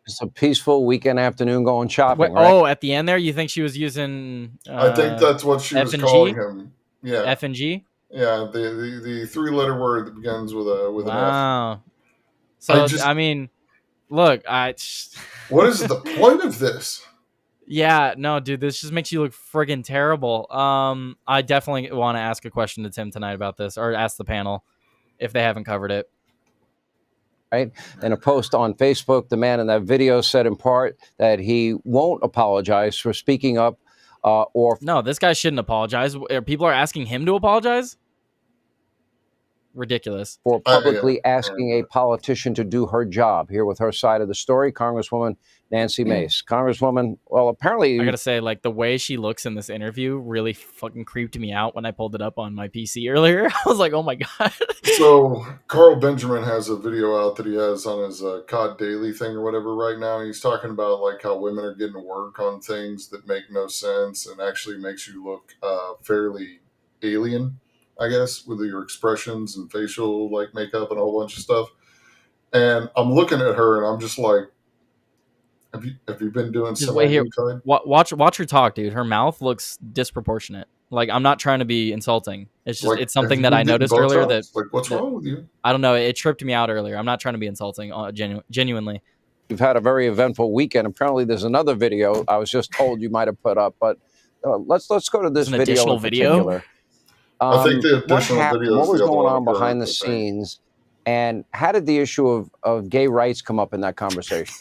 It's a peaceful weekend afternoon going shopping, right? Oh, at the end there, you think she was using I think that's what she was calling him. Yeah. F and G? Yeah, the 3-letter word that begins with an F. Wow. So I mean, look, what is the point of this? Yeah, no, dude, this just makes you look friggin' terrible. I definitely want to ask a question to Tim tonight about this, or ask the panel if they haven't covered it. Right. In a post on Facebook, the man in that video said in part that he won't apologize for speaking up No, this guy shouldn't apologize. People are asking him to apologize? Ridiculous. For publicly asking a politician to do her job. Here with her side of the story, Congresswoman Nancy Mace. Congresswoman, well, apparently... I gotta say, like, the way she looks in this interview really fucking creeped me out when I pulled it up on my PC earlier. I was like, oh my God. So, Carl Benjamin has a video out that he has on his COD Daily thing or whatever right now. He's talking about, like, how women are getting to work on things that make no sense and actually makes you look fairly alien, I guess, with your expressions and facial like makeup and a whole bunch of stuff. And I'm looking at her and I'm just like, have you been doing some wait here? Watch her talk, dude. Her mouth looks disproportionate. Like, I'm not trying to be insulting. It's just it's something that I noticed earlier that like, what's wrong with you? I don't know. It tripped me out earlier. I'm not trying to be insulting. Genuinely. You've had a very eventful weekend. Apparently, there's another video I was just told you might have put up, but let's go to this video in particular. I think the additional video. What was going on behind the scenes, and how did the issue of gay rights come up in that conversation?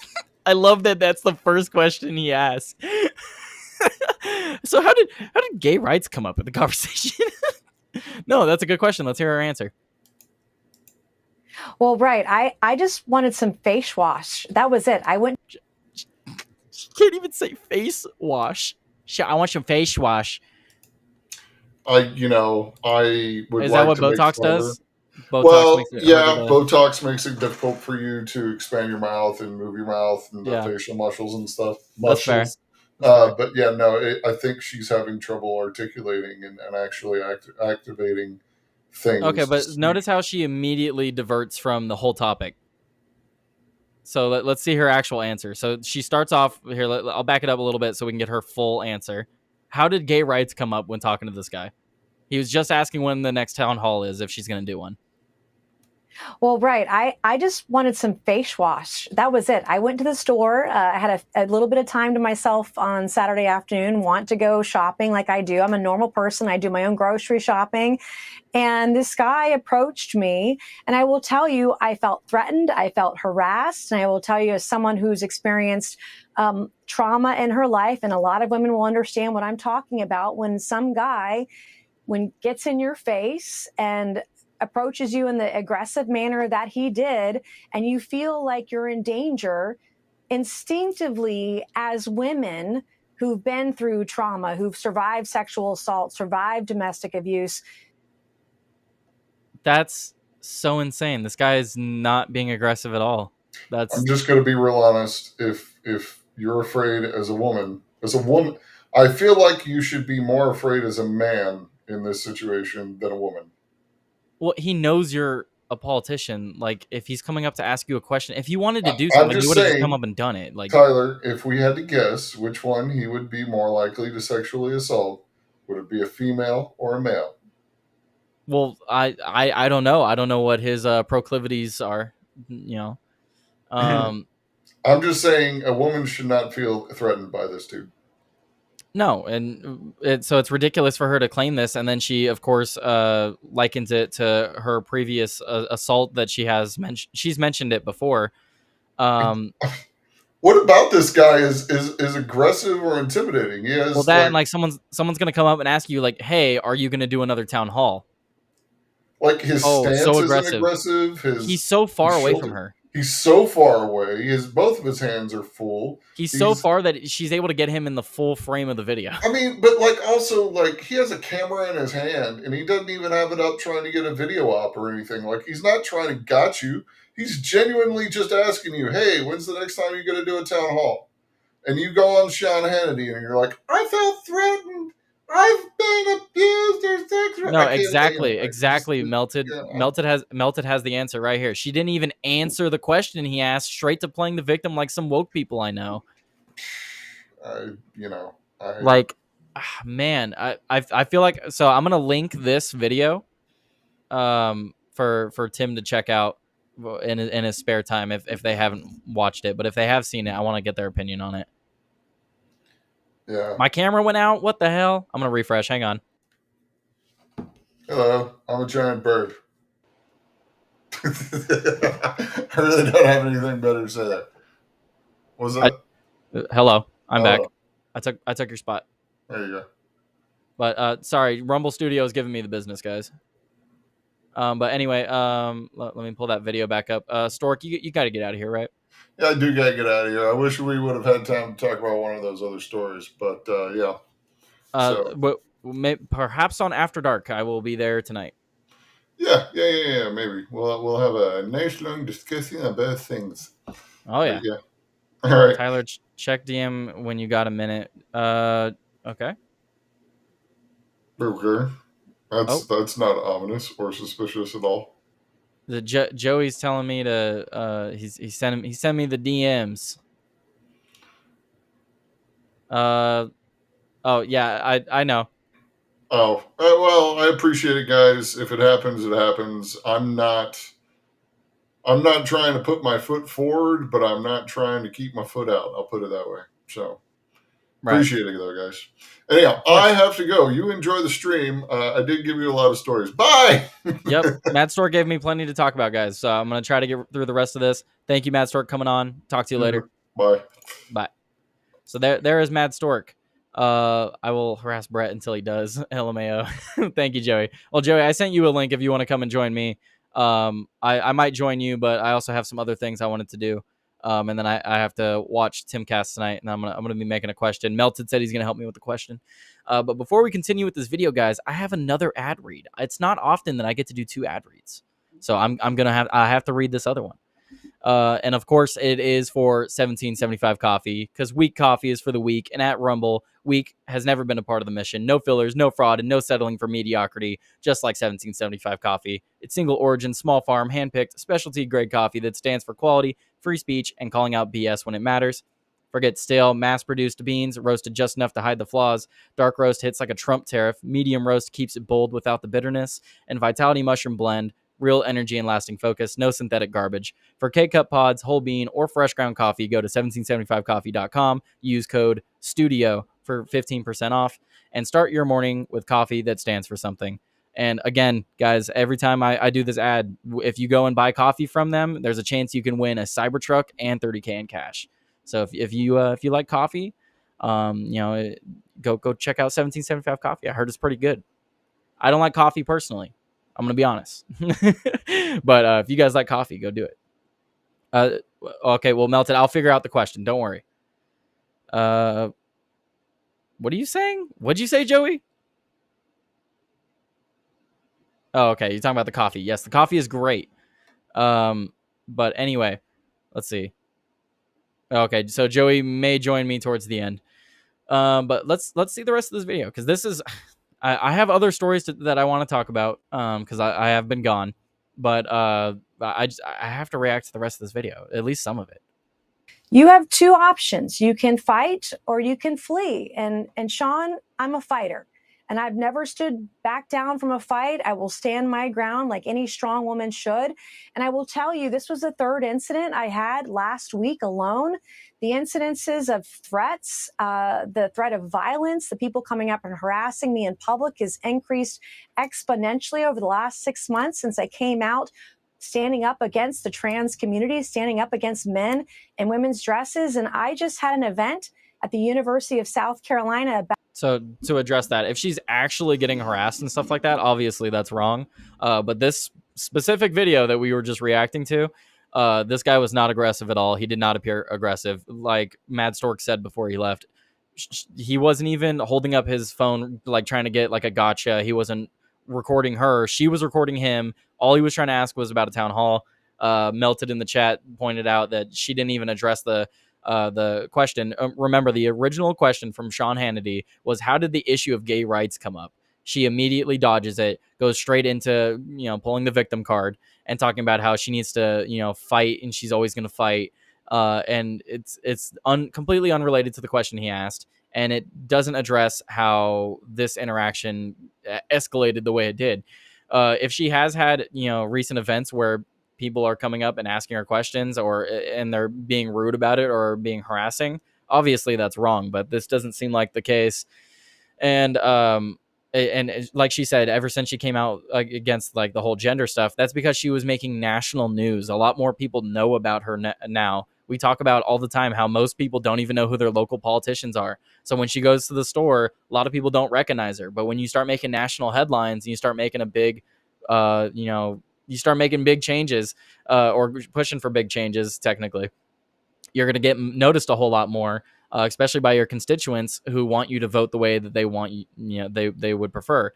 I love that. That's the first question he asked. So how did gay rights come up in the conversation? No, that's a good question. Let's hear her answer. Well, right. I just wanted some face wash. That was it. I went. She can't even say face wash. I want some face wash. I would. Is like that what to Botox does? Botox Botox makes it difficult for you to expand your mouth and move your mouth and the facial muscles and stuff. That's fair. But yeah, no, I think she's having trouble articulating and actually activating things. Okay, but notice how she immediately diverts from the whole topic. So let's see her actual answer. So she starts off here. I'll back it up a little bit so we can get her full answer. How did gay rights come up when talking to this guy? He was just asking when the next town hall is, if she's going to do one. Well, right. I just wanted some face wash. That was it. I went to the store. I had a little bit of time to myself on Saturday afternoon, want to go shopping like I do. I'm a normal person. I do my own grocery shopping. And this guy approached me, and I will tell you, I felt threatened. I felt harassed. And I will tell you, as someone who's experienced trauma in her life, and a lot of women will understand what I'm talking about, when some guy gets in your face and approaches you in the aggressive manner that he did, and you feel like you're in danger, instinctively, as women who've been through trauma, who've survived sexual assault, survived domestic abuse. That's so insane. This guy is not being aggressive at all. I'm just going to be real honest. If you're afraid as a woman, I feel like you should be more afraid as a man in this situation than a woman. Well, he knows you're a politician. Like, if he's coming up to ask you a question, if you wanted to do something, he would have just come up and done it. Like, Tyler, if we had to guess which one he would be more likely to sexually assault, would it be a female or a male? Well, I don't know. I don't know what his proclivities are. you know. I'm just saying a woman should not feel threatened by this dude. No, and so it's ridiculous for her to claim this, and then she, of course, likens it to her previous assault that she has mentioned. She's mentioned it before. What about this guy is aggressive or intimidating? He has, well, that and like someone's gonna come up and ask you like, "Hey, are you gonna do another town hall?" Like his stance so isn't aggressive. He's so far away from her. He's so far away. Both of his hands are full. He's so far that she's able to get him in the full frame of the video. I mean, but like also like he has a camera in his hand and he doesn't even have it up trying to get a video op or anything. Like he's not trying to got you. He's genuinely just asking you, "Hey, when's the next time you're going to do a town hall?" And you go on Sean Hannity and you're like, "I felt threatened. I've been abused or sexual." No, exactly. Melted has the answer right here. She didn't even answer the question he asked, straight to playing the victim like some woke people I know. Man, I feel like, so I'm gonna link this video, for Tim to check out in his spare time if they haven't watched it, but if they have seen it, I want to get their opinion on it. Yeah. My camera went out. What the hell? I'm gonna refresh. Hang on. Hello, I'm a giant bird. I really don't have anything better to say there. What was that? Hello, I'm back. I took your spot. There you go. But sorry, Rumble Studio is giving me the business, guys. But anyway, let me pull that video back up. Stork, you got to get out of here, right? Yeah, I do gotta get out of here. I wish we would have had time to talk about one of those other stories, but yeah. But perhaps on After Dark, I will be there tonight. Yeah. Maybe we'll have a nice long discussion about things. Oh yeah. But, yeah. All right, Tyler, check DM when you got a minute. Okay. Okay. That's not ominous or suspicious at all. The Joey's telling me to he sent me the DMs. Oh yeah, I know. Oh well, I appreciate it, guys. If it happens, it happens. I'm not trying to put my foot forward, but I'm not trying to keep my foot out. I'll put it that way. So appreciate it, though, guys. Anyhow, I have to go. You enjoy the stream. I did give you a lot of stories. Bye. Yep. Matt Stork gave me plenty to talk about, guys. So I'm going to try to get through the rest of this. Thank you, Matt Stork, coming on. Talk to you later. Bye. So there is Matt Stork. I will harass Brett until he does. LMAO. Thank you, Joey. Well, Joey, I sent you a link if you want to come and join me. I might join you, but I also have some other things I wanted to do. And then I have to watch Timcast tonight, and I'm gonna be making a question. Melted said he's gonna help me with the question. But before we continue with this video, guys, I have another ad read. It's not often that I get to do 2 ad reads, so I have to read this other one. And of course, it is for 1775 Coffee, because weak coffee is for the weak. And at Rumble, weak has never been a part of the mission. No fillers, no fraud, and no settling for mediocrity, just like 1775 Coffee. It's single origin, small farm, handpicked, specialty grade coffee that stands for quality, free speech, and calling out BS when it matters. Forget stale, mass-produced beans, roasted just enough to hide the flaws. Dark roast hits like a Trump tariff. Medium roast keeps it bold without the bitterness. And Vitality Mushroom Blend, real energy and lasting focus, no synthetic garbage. For K-Cup pods, whole bean, or fresh ground coffee, go to 1775coffee.com. Use code STUDIO for 15% off, and start your morning with coffee that stands for something. And again, guys, every time I do this ad, if you go and buy coffee from them, there's a chance you can win a Cybertruck and $30K in cash. So if you like coffee, go check out 1775 Coffee. I heard it's pretty good. I don't like coffee personally. I'm gonna be honest, but if you guys like coffee, go do it. Okay, well, Melted, I'll figure out the question. Don't worry. What are you saying? What'd you say, Joey? Oh, okay. You're talking about the coffee. Yes, the coffee is great. But anyway, let's see. Okay, so Joey may join me towards the end. But let's see the rest of this video, because this is. I have other stories that I want to talk about because I have been gone, but I have to react to the rest of this video, at least some of it. You have 2 options. You can fight or you can flee. And Sean, I'm a fighter. and I've never stood back down from a fight. I will stand my ground like any strong woman should. And I will tell you, this was the third incident I had last week alone. The incidences of threats, the threat of violence, the people coming up and harassing me in public has increased exponentially over the last 6 months since I came out, standing up against the trans community, standing up against men in women's dresses. And I just had an event at the University of South Carolina about. So to address that, if she's actually getting harassed and stuff like that, obviously that's wrong. But this specific video that we were just reacting to, this guy was not aggressive at all. He did not appear aggressive. Like Mad Stork said before he left, he wasn't even holding up his phone, like trying to get like a gotcha. He wasn't recording her. She was recording him. All he was trying to ask was about a town hall. Melted in the chat pointed out that she didn't even address the question. Remember, the original question from Sean Hannity was, how did the issue of gay rights come up? She immediately dodges it, goes straight into, pulling the victim card and talking about how she needs to, fight, and she's always going to fight. And it's completely unrelated to the question he asked. And it doesn't address how this interaction escalated the way it did. If she has had, recent events where people are coming up and asking her questions and they're being rude about it or being harassing, obviously that's wrong, but this doesn't seem like the case. And like she said, ever since she came out against like the whole gender stuff, that's because she was making national news. A lot more people know about her now. We talk about all the time how most people don't even know who their local politicians are. So when she goes to the store, a lot of people don't recognize her. But when you start making national headlines and you start making a big, you start making big changes or pushing for big changes, technically, you're going to get noticed a whole lot more, especially by your constituents who want you to vote the way that they want you, they would prefer.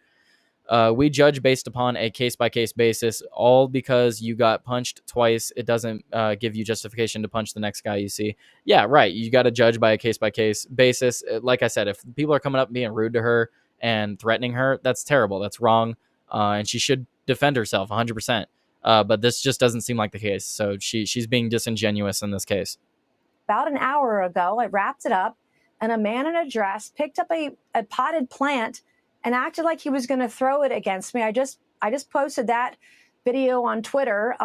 We judge based upon a case-by-case basis, all because you got punched twice. It doesn't give you justification to punch the next guy you see. Yeah, right. You got to judge by a case-by-case basis. Like I said, if people are coming up and being rude to her and threatening her, that's terrible. That's wrong. And she should defend herself 100%. But this just doesn't seem like the case. So she's being disingenuous in this case. About an hour ago, I wrapped it up, and a man in a dress picked up a potted plant and acted like he was going to throw it against me. I just posted that video on Twitter.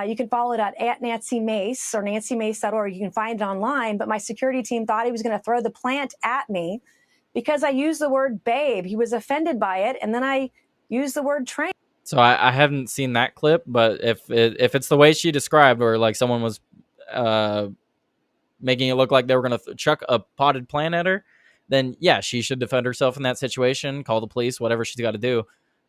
You can follow it at Nancy Mace or nancymace.org. You can find it online. But my security team thought he was going to throw the plant at me because I used the word babe. He was offended by it, and then I used the word train. So I haven't seen that clip, but if it's the way she described, or like someone was making it look like they were going to chuck a potted plant at her, then yeah, she should defend herself in that situation, call the police, whatever she's got to do.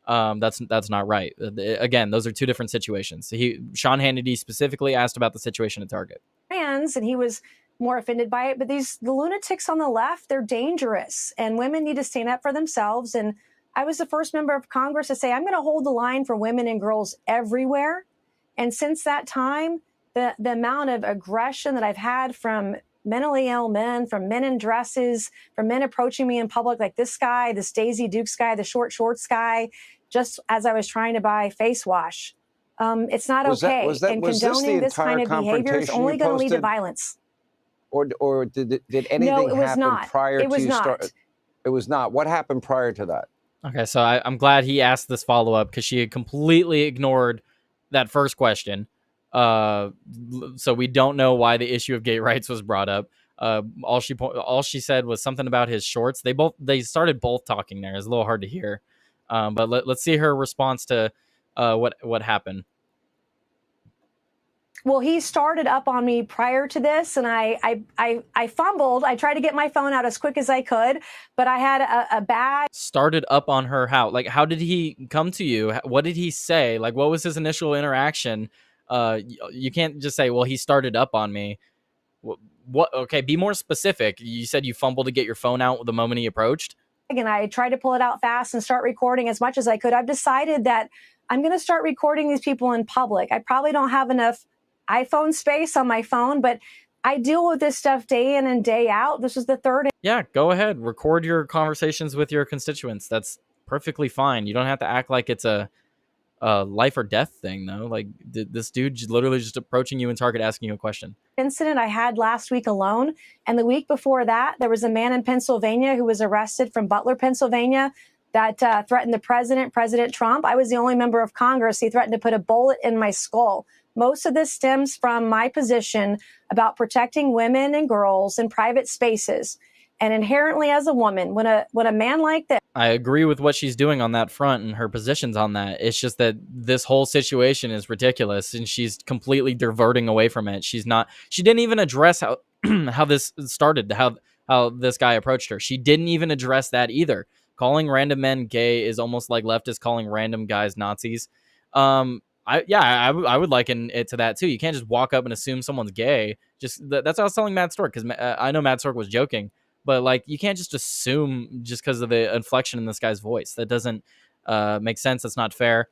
That's not right. Again, those are two different situations. Sean Hannity specifically asked about the situation at Target. And he was more offended by it. But the lunatics on the left, they're dangerous, and women need to stand up for themselves. And I was the first member of Congress to say, I'm going to hold the line for women and girls everywhere. And since that time, the amount of aggression that I've had from mentally ill men, from men in dresses, from men approaching me in public, like this guy, this Daisy Dukes guy, the short shorts guy, just as I was trying to buy face wash. It's not okay. And condoning this kind of behavior is only going to lead to violence. Or did anything happen prior to you start? It was not. What happened prior to that? Okay, so I'm glad he asked this follow-up because she had completely ignored that first question. So we don't know why the issue of gay rights was brought up. All she said was something about his shorts. They started both talking there. It's a little hard to hear. But let's see her response to what happened. Well, he started up on me prior to this, and I fumbled. I tried to get my phone out as quick as I could, but I had a bag. Started up on her how? Like, how did he come to you? What did he say? Like, what was his initial interaction? You can't just say, well, he started up on me. What? Okay, be more specific. You said you fumbled to get your phone out the moment he approached. And I tried to pull it out fast and start recording as much as I could. I've decided that I'm going to start recording these people in public. I probably don't have enough iPhone space on my phone, but I deal with this stuff day in and day out. This is the third. Yeah, go ahead. Record your conversations with your constituents. That's perfectly fine. You don't have to act like it's a life or death thing, though. Like this dude literally just approaching you in Target asking you a question. Incident I had last week alone. And the week before that, there was a man in Pennsylvania who was arrested from Butler, Pennsylvania, that threatened the president, President Trump. I was the only member of Congress. He threatened to put a bullet in my skull. Most of this stems from my position about protecting women and girls in private spaces. And inherently as a woman, when a man like this. I agree with what she's doing on that front and her positions on that. It's just that this whole situation is ridiculous and she's completely diverting away from it. She didn't even address how how this started, how this guy approached her. She didn't even address that either. Calling random men gay is almost like leftists calling random guys Nazis. I would liken it to that too. You can't just walk up and assume someone's gay. That's what I was telling Matt Stork, because I know Matt Stork was joking, but like you can't just assume just because of the inflection in this guy's voice. That doesn't make sense. That's not fair.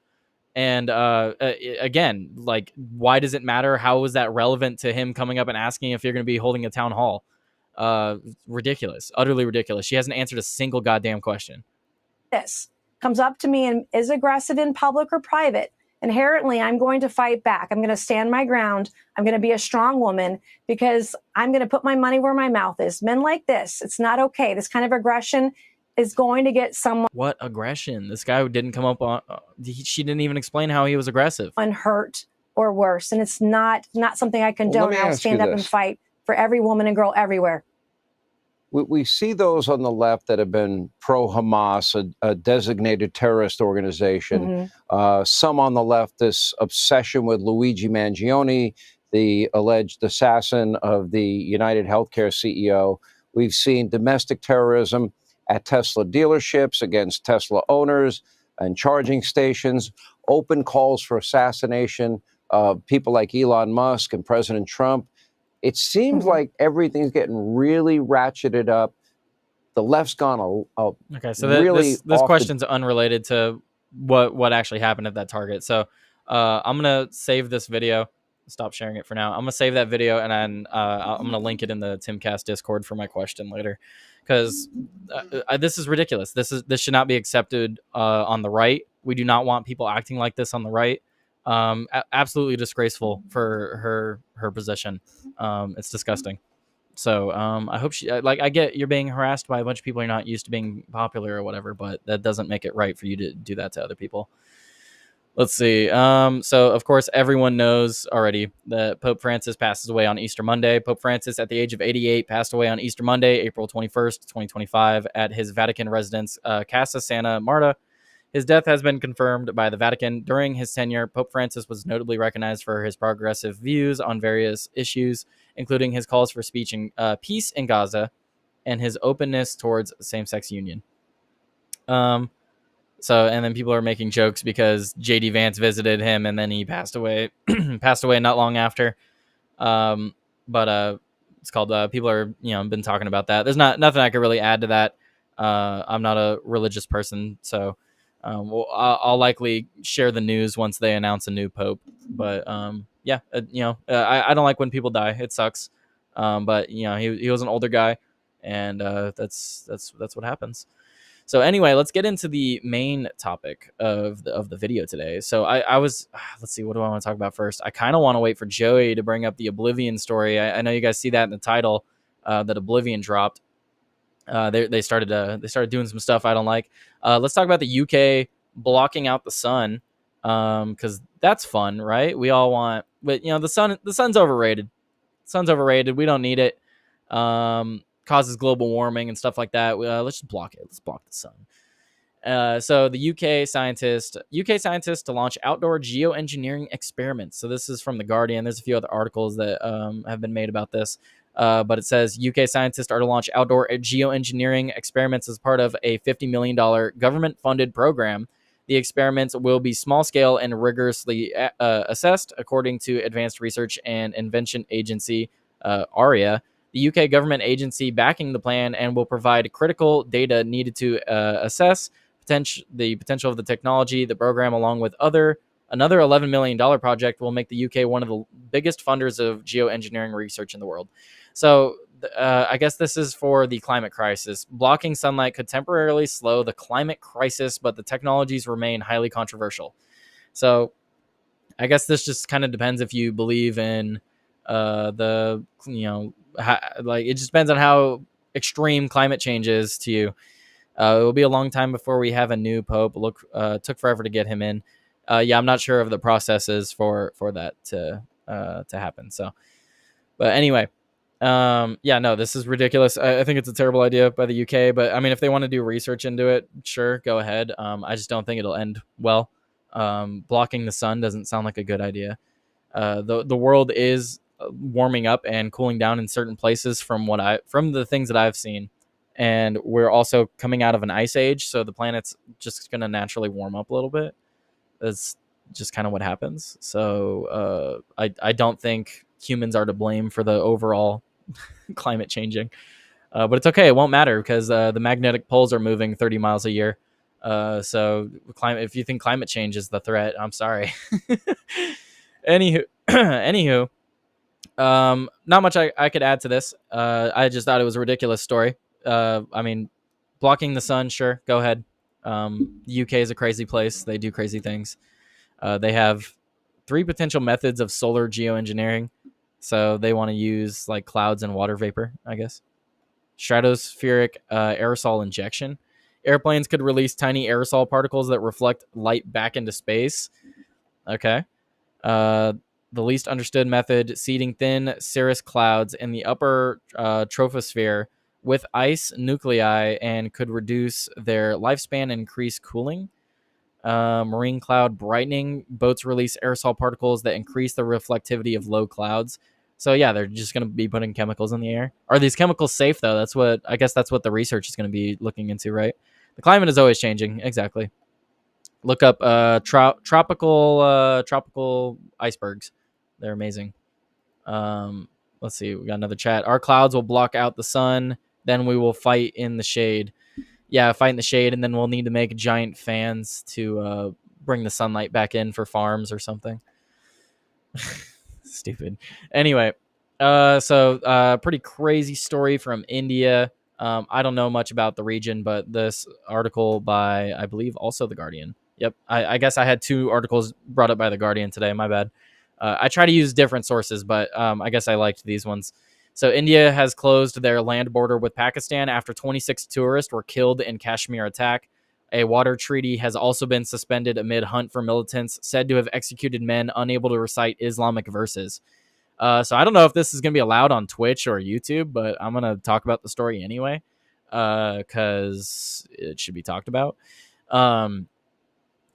And again, like, why does it matter? How is that relevant to him coming up and asking if you're going to be holding a town hall? Ridiculous, utterly ridiculous. She hasn't answered a single goddamn question. This comes up to me and is aggressive in public or private. Inherently, I'm going to fight back. I'm going to stand my ground. I'm going to be a strong woman because I'm going to put my money where my mouth is. Men like this, it's not okay. This kind of aggression is going to get someone. What aggression? This guy didn't come up on. She didn't even explain how he was aggressive. Hurt or worse, and it's not something I condone. I'll stand up and fight for every woman and girl everywhere. We see those on the left that have been pro-Hamas, a designated terrorist organization. Some on the left, this obsession with Luigi Mangione, the alleged assassin of the United Healthcare CEO. We've seen domestic terrorism at Tesla dealerships against Tesla owners and charging stations, open calls for assassination of people like Elon Musk and President Trump. It seems like everything's getting really ratcheted up. The left's gone okay. So really this question's unrelated to what actually happened at that Target. So I'm gonna save this video. Stop sharing it for now. I'm gonna save that video and then I'm gonna link it in the Timcast Discord for my question later, because this is ridiculous. This should not be accepted on the right. We do not want people acting like this on the right. Absolutely disgraceful for her position. It's disgusting. So I hope I get you're being harassed by a bunch of people you're not used to being popular or whatever, but that doesn't make it right for you to do that to other people. Let's see. So of course everyone knows already that Pope Francis passes away on Easter Monday. Pope Francis, at the age of 88, passed away on Easter Monday, April 21st, 2025, at his Vatican residence, Casa Santa Marta. His death has been confirmed by the Vatican. During his tenure, Pope Francis was notably recognized for his progressive views on various issues, including his calls for peace in Gaza and his openness towards same-sex union. And then people are making jokes because J.D. Vance visited him and then he passed away not long after. But it's called, people are, been talking about that. There's nothing I could really add to that. I'm not a religious person, so I'll likely share the news once they announce a new pope. But I don't like when people die. It sucks. But he was an older guy, and that's what happens. So anyway, let's get into the main topic of the video today. So I was, let's see, what do I want to talk about first? I kind of want to wait for Joey to bring up the Oblivion story. I know you guys see that in the title, that Oblivion dropped. They started doing some stuff I don't like. Let's talk about the UK blocking out the sun, because that's fun, right? We all want, but the sun's overrated. Sun's overrated. We don't need it. Causes global warming and stuff like that. Let's just block it. Let's block the sun. So the UK scientists to launch outdoor geoengineering experiments. So this is from The Guardian. There's a few other articles that have been made about this. But it says UK scientists are to launch outdoor geoengineering experiments as part of a $50 million government-funded program. The experiments will be small-scale and rigorously assessed, according to Advanced Research and Invention Agency, ARIA, the UK government agency backing the plan, and will provide critical data needed to assess the potential of the technology. The program, along with another $11 million project, will make the UK one of the biggest funders of geoengineering research in the world. So I guess this is for the climate crisis. Blocking sunlight could temporarily slow the climate crisis, but the technologies remain highly controversial. So I guess this just kind of depends if you believe in it just depends on how extreme climate change is to you. It will be a long time before we have a new pope. Took forever to get him in. Yeah, I'm not sure of the processes for that to happen. So, but anyway, yeah, no, this is ridiculous. I think it's a terrible idea by the UK, but I mean, if they want to do research into it, sure, go ahead. I just don't think it'll end well. Blocking the sun doesn't sound like a good idea. The world is warming up and cooling down in certain places from the things that I've seen, and we're also coming out of an ice age, so the planet's just going to naturally warm up a little bit. That's just kind of what happens. So I don't think humans are to blame for the overall climate changing, but it's okay. It won't matter because the magnetic poles are moving 30 miles a year. So if you think climate change is the threat, I'm sorry. Anywho, not much I could add to this. I just thought it was a ridiculous story. I mean, blocking the sun, sure, go ahead. UK is a crazy place. They do crazy things. They have 3 potential methods of solar geoengineering. So they want to use like clouds and water vapor, I guess. Stratospheric aerosol injection. Airplanes could release tiny aerosol particles that reflect light back into space. Okay. The least understood method, seeding thin cirrus clouds in the upper troposphere with ice nuclei and could reduce their lifespan and increase cooling. Marine cloud brightening. Boats release aerosol particles that increase the reflectivity of low clouds. So yeah, they're just going to be putting chemicals in the air. Are these chemicals safe though? That's what the research is going to be looking into, right? The climate is always changing. Exactly. Look up tropical icebergs. They're amazing. Let's see. We got another chat. Our clouds will block out the sun. Then we will fight in the shade. Yeah, fight in the shade, and then we'll need to make giant fans to bring the sunlight back in for farms or something. Stupid. Anyway, so pretty crazy story from India. I don't know much about the region, but this article by, I believe, also The Guardian. Yep. I guess I had 2 articles brought up by The Guardian today. My bad. I try to use different sources, but I guess I liked these ones. So India has closed their land border with Pakistan after 26 tourists were killed in Kashmir attack. A water treaty has also been suspended amid hunt for militants said to have executed men unable to recite Islamic verses. So I don't know if this is going to be allowed on Twitch or YouTube, but I'm going to talk about the story anyway because it should be talked about.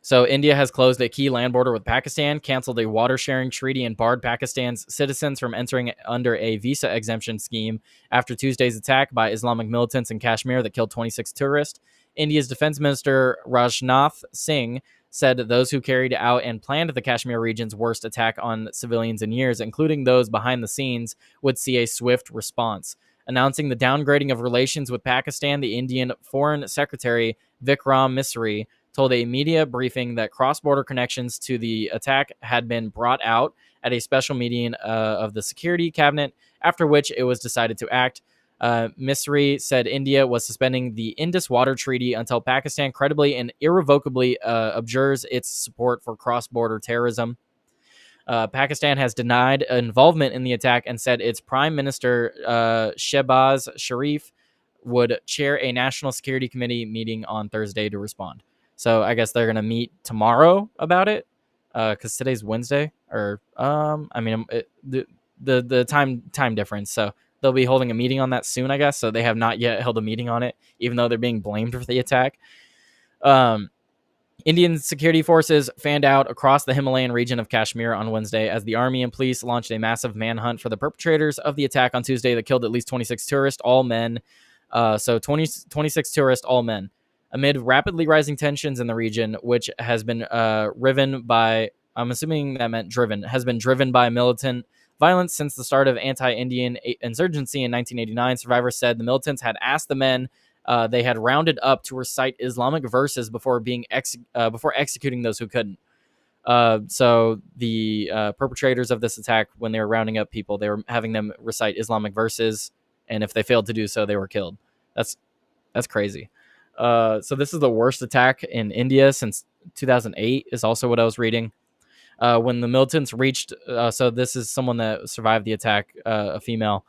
So India has closed a key land border with Pakistan, canceled a water sharing treaty, and barred Pakistan's citizens from entering under a visa exemption scheme after Tuesday's attack by Islamic militants in Kashmir that killed 26 tourists. India's Defense Minister Rajnath Singh said that those who carried out and planned the Kashmir region's worst attack on civilians in years, including those behind the scenes, would see a swift response. Announcing the downgrading of relations with Pakistan, the Indian Foreign Secretary Vikram Misri told a media briefing that cross-border connections to the attack had been brought out at a special meeting of the Security Cabinet, after which it was decided to act. Misri said India was suspending the Indus Water Treaty until Pakistan credibly and irrevocably abjures its support for cross-border terrorism. Pakistan has denied involvement in the attack and said its Prime Minister Shehbaz Sharif would chair a National Security Committee meeting on Thursday to respond. So I guess they're going to meet tomorrow about it because today's Wednesday. Or the time difference. So they'll be holding a meeting on that soon, I guess. So they have not yet held a meeting on it, even though they're being blamed for the attack. Indian security forces fanned out across the Himalayan region of Kashmir on Wednesday as the army and police launched a massive manhunt for the perpetrators of the attack on Tuesday that killed at least 26 tourists, all men. 26 tourists, all men. Amid rapidly rising tensions in the region, which has been riven by, I'm assuming that meant driven, has been driven by militant violence since the start of anti-Indian insurgency in 1989. Survivors said the militants had asked the men they had rounded up to recite Islamic verses before executing those who couldn't. So the perpetrators of this attack, when they were rounding up people, they were having them recite Islamic verses, and if they failed to do so, they were killed. That's crazy. So this is the worst attack in India since 2008 is also what I was reading. When the militants reached, so this is someone that survived the attack, a female,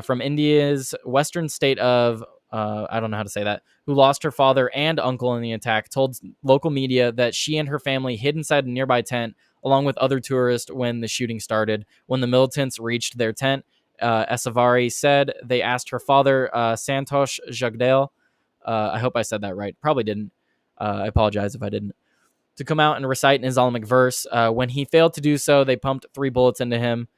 from India's western state of I don't know how to say that, who lost her father and uncle in the attack, told local media that she and her family hid inside a nearby tent along with other tourists when the shooting started. When the militants reached their tent, Esavari said they asked her father, Santosh Jagdale, I hope I said that right, probably didn't, I apologize if I didn't, to come out and recite an Islamic verse. When he failed to do so, they pumped 3 bullets into him,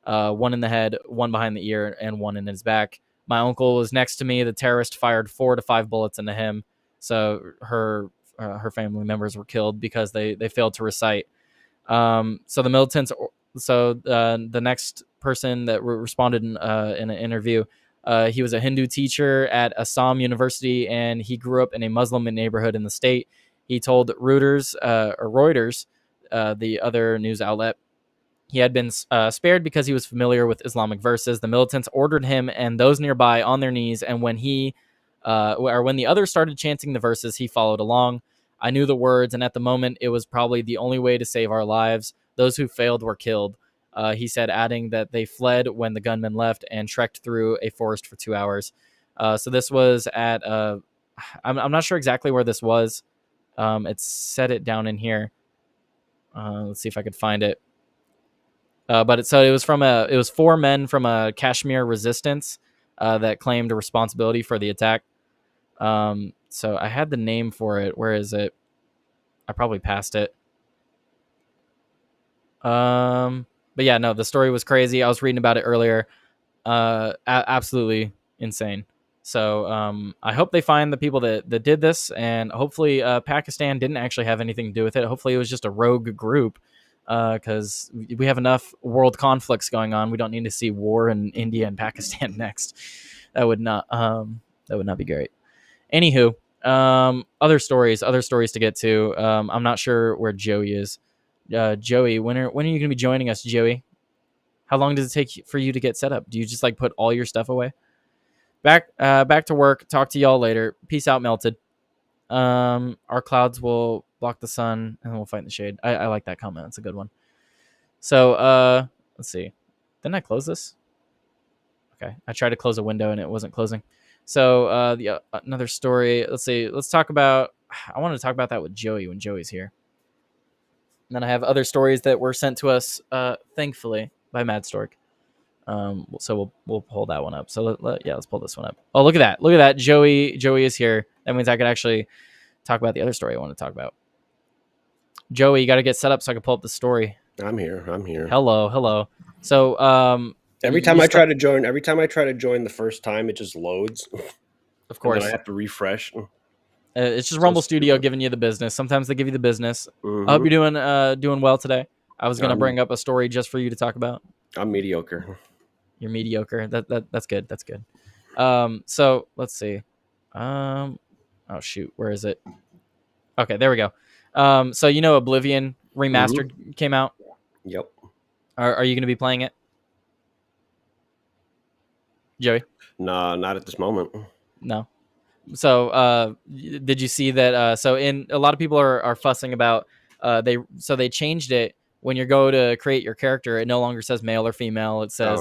one in the head, one behind the ear, and one in his back. My uncle was next to me. The terrorist fired 4 to 5 bullets into him. So her family members were killed because they failed to recite. So the militants. So the next person that responded in an interview, he was a Hindu teacher at Assam University, and he grew up in a Muslim neighborhood in the state. He told Reuters, the other news outlet, he had been spared because he was familiar with Islamic verses. The militants ordered him and those nearby on their knees, and when the others started chanting the verses, he followed along. I knew the words, and at the moment, it was probably the only way to save our lives. Those who failed were killed. He said, adding that they fled when the gunmen left and trekked through a forest for 2 hours. So this was at, I'm not sure exactly where this was. It's set it down in here. Let's see if I could find it. But it was 4 men from a Kashmir resistance that claimed responsibility for the attack. So I had the name for it. Where is it? I probably passed it. But yeah, no, the story was crazy. I was reading about it earlier. Absolutely insane. So I hope they find the people that did this, and hopefully Pakistan didn't actually have anything to do with it. Hopefully it was just a rogue group, because we have enough world conflicts going on. We don't need to see war in India and Pakistan next. That would not be great. Anywho, other stories to get to. I'm not sure where Joey is. Joey, when are you going to be joining us, Joey? How long does it take for you to get set up? Do you just like put all your stuff away? Back to work. Talk to y'all later. Peace out, Melted. Our clouds will block the sun and we'll fight in the shade. I like that comment. It's a good one. So let's see. Didn't I close this? Okay. I tried to close a window and it wasn't closing. So another story. Let's see. I want to talk about that with Joey when Joey's here. And then I have other stories that were sent to us, thankfully, by Mad Stork. So we'll pull that one up. So let's pull this one up. Oh, look at that. Joey is here. That means I could actually talk about the other story I want to talk about. Joey, you got to get set up so I can pull up the story. I'm here. Hello. So every time I try to join the first time, it just loads. Of course, and then I have to refresh. It's just Rumble Studio giving you the business. Sometimes they give you the business. Mm-hmm. I hope you're doing well today. I was gonna bring up a story just for you to talk about. I'm mediocre. You're mediocre. That's good. That's good. So let's see. Oh shoot, where is it? Okay, there we go. So Oblivion Remastered came out. Yep. Are you going to be playing it, Joey? No, not at this moment. No. So did you see that? So a lot of people are fussing about they changed it. When you go to create your character, it no longer says male or female. It says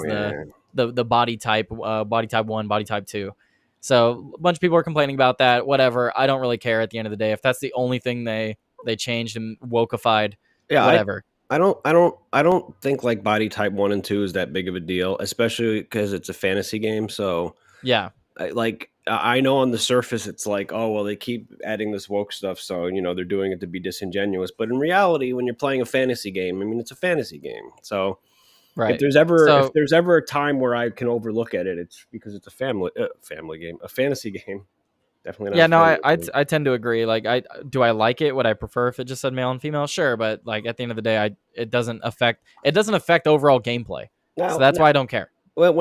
the body type, body type 1, body type 2. So a bunch of people are complaining about that. Whatever. I don't really care at the end of the day. If that's the only thing they changed and wokeified, whatever. I don't think like body type 1 and 2 is that big of a deal, especially because it's a fantasy game. So yeah, I know on the surface it's like, oh well, they keep adding this woke stuff, so they're doing it to be disingenuous. But in reality, when you're playing a fantasy game, I mean, it's a fantasy game. So right. If there's ever a time where I can overlook at it, it's because it's a family game, a fantasy game. Definitely not. Yeah, no, I tend to agree. Like, do I like it? Would I prefer if it just said male and female? Sure, but like at the end of the day, it doesn't affect overall gameplay. So that's why I don't care. Well,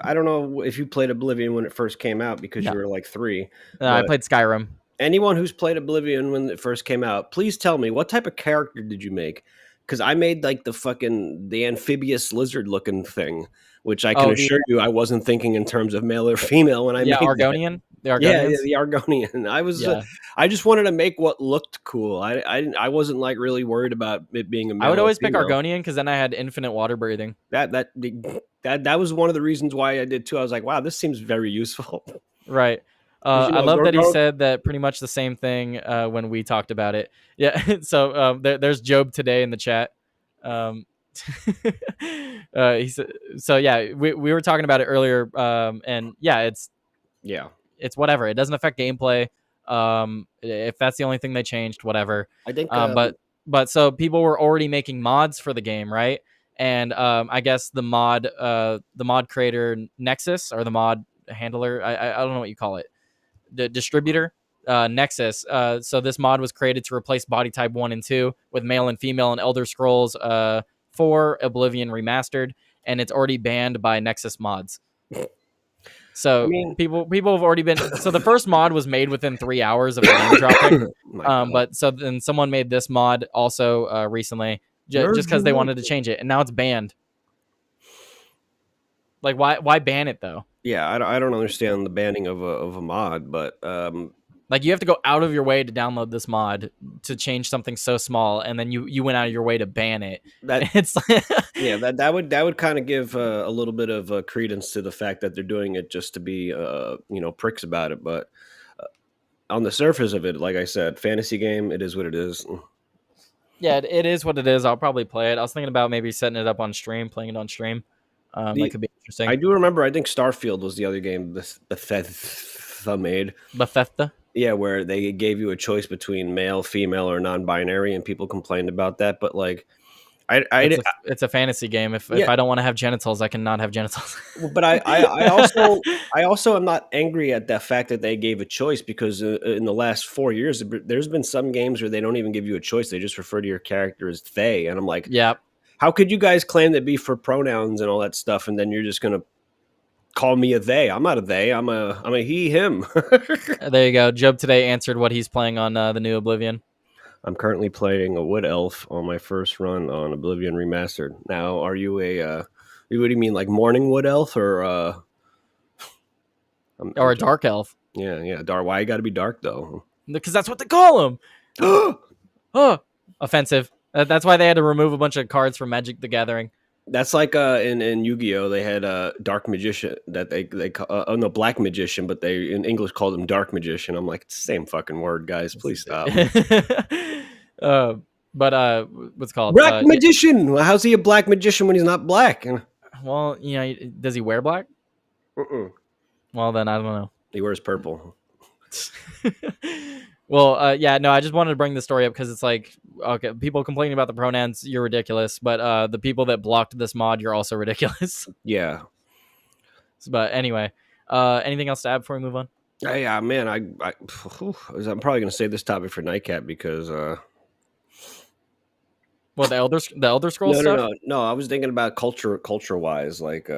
I don't know if you played Oblivion when it first came out because you were like 3. I played Skyrim. Anyone who's played Oblivion when it first came out, please tell me, what type of character did you make? Because I made like the amphibious lizard looking thing, which I can assure you I wasn't thinking in terms of male or female when I made Argonian. The Argonian. I just wanted to make what looked cool. I wasn't like really worried about it being a male. I would always pick Argonian because then I had infinite water breathing. That was one of the reasons why I did too. I was like, wow, this seems very useful. Right. I love that he said that pretty much the same thing when we talked about it. Yeah. So there's Job today in the chat. He said, so yeah, we were talking about it earlier, and yeah, it's whatever. It doesn't affect gameplay. If that's the only thing they changed, whatever. I think, but so people were already making mods for the game, right? And I guess the mod creator Nexus, or the mod handler, I don't know what you call it, the distributor, Nexus. So this mod was created to replace body type 1 and 2 with male and female in Elder Scrolls 4 Oblivion Remastered, and it's already banned by Nexus mods. So people have already been. So the first mod was made within 3 hours of the game dropping. But so then someone made this mod also recently, just because they wanted to change it, and now it's banned. Like, why ban it though? Yeah, I don't understand the banning of a mod, but like, you have to go out of your way to download this mod to change something so small, and then you went out of your way to ban it. It's yeah, that would kind of give a little bit of credence to the fact that they're doing it just to be pricks about it. But on the surface of it, like I said, fantasy game, it is what it is. Yeah, it is what it is. I'll probably play it. I was thinking about maybe setting it up on stream, playing it on stream. That could be interesting. I do remember. I think Starfield was the other game Bethesda made. Bethesda. Yeah, where they gave you a choice between male, female, or non-binary, and people complained about that. But like, it's a fantasy game. If I don't want to have genitals, I cannot have genitals. But I also am not angry at the fact that they gave a choice, because in the last 4 years, there's been some games where they don't even give you a choice; they just refer to your character as they. And I'm like, yeah, how could you guys claim to be for pronouns and all that stuff, and then you're just gonna call me a they? I'm not a they. I'm a he, him. There you go. Job today answered what he's playing on the new Oblivion. I'm currently playing a wood elf on my first run on Oblivion Remastered. Now, are you what do you mean, like morning wood elf, or a dark elf? Yeah, dark. Why you got to be dark though? Because that's what they call him. Oh, offensive. That's why they had to remove a bunch of cards from Magic the Gathering. That's like in Yu-Gi-Oh! They had a dark magician that they call black magician, but they in English called him dark magician. I'm like, it's the same fucking word, guys. Please stop. But what's it called? Black magician. Well, how's he a black magician when he's not black? Well, does he wear black? Well, then I don't know. He wears purple. Well, yeah, no, I just wanted to bring the story up because it's like, okay, people complaining about the pronouns, you're ridiculous, but the people that blocked this mod, you're also ridiculous. Yeah. But anyway, anything else to add before we move on? Yeah, man, I'm probably going to save this topic for Nightcap because... Well, the Elder Scrolls stuff? No, I was thinking about culture-wise, like...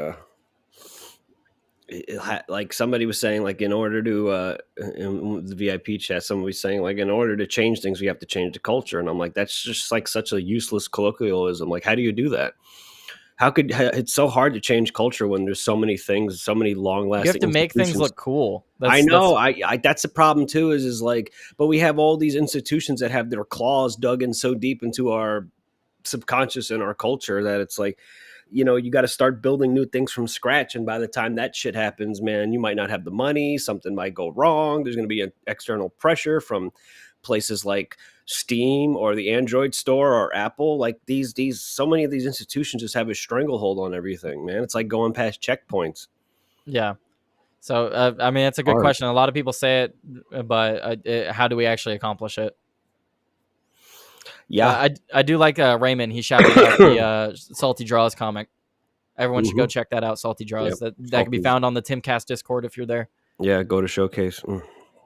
like somebody was saying, like, in order to in the VIP chat, somebody was saying, like, in order to change things, we have to change the culture. And I'm like, that's just like such a useless colloquialism. Like, how do you do that? It's so hard to change culture when there's so many things, so many long lasting. You have to make things look cool. I know. That's a problem too. Is like, but we have all these institutions that have their claws dug in so deep into our subconscious and our culture that it's like, you got to start building new things from scratch. And by the time that shit happens, man, you might not have the money. Something might go wrong. There's going to be an external pressure from places like Steam or the Android store or Apple. Like so many of these institutions just have a stranglehold on everything, man. It's like going past checkpoints. Yeah. So, I mean, it's a good question. A lot of people say it, but how do we actually accomplish it? Yeah, I do like Raymond. He shouted out the Salty Draws comic. Everyone should go check that out. Salty Draws. Yep. That can be found on the Timcast Discord if you're there. Yeah, go to Showcase.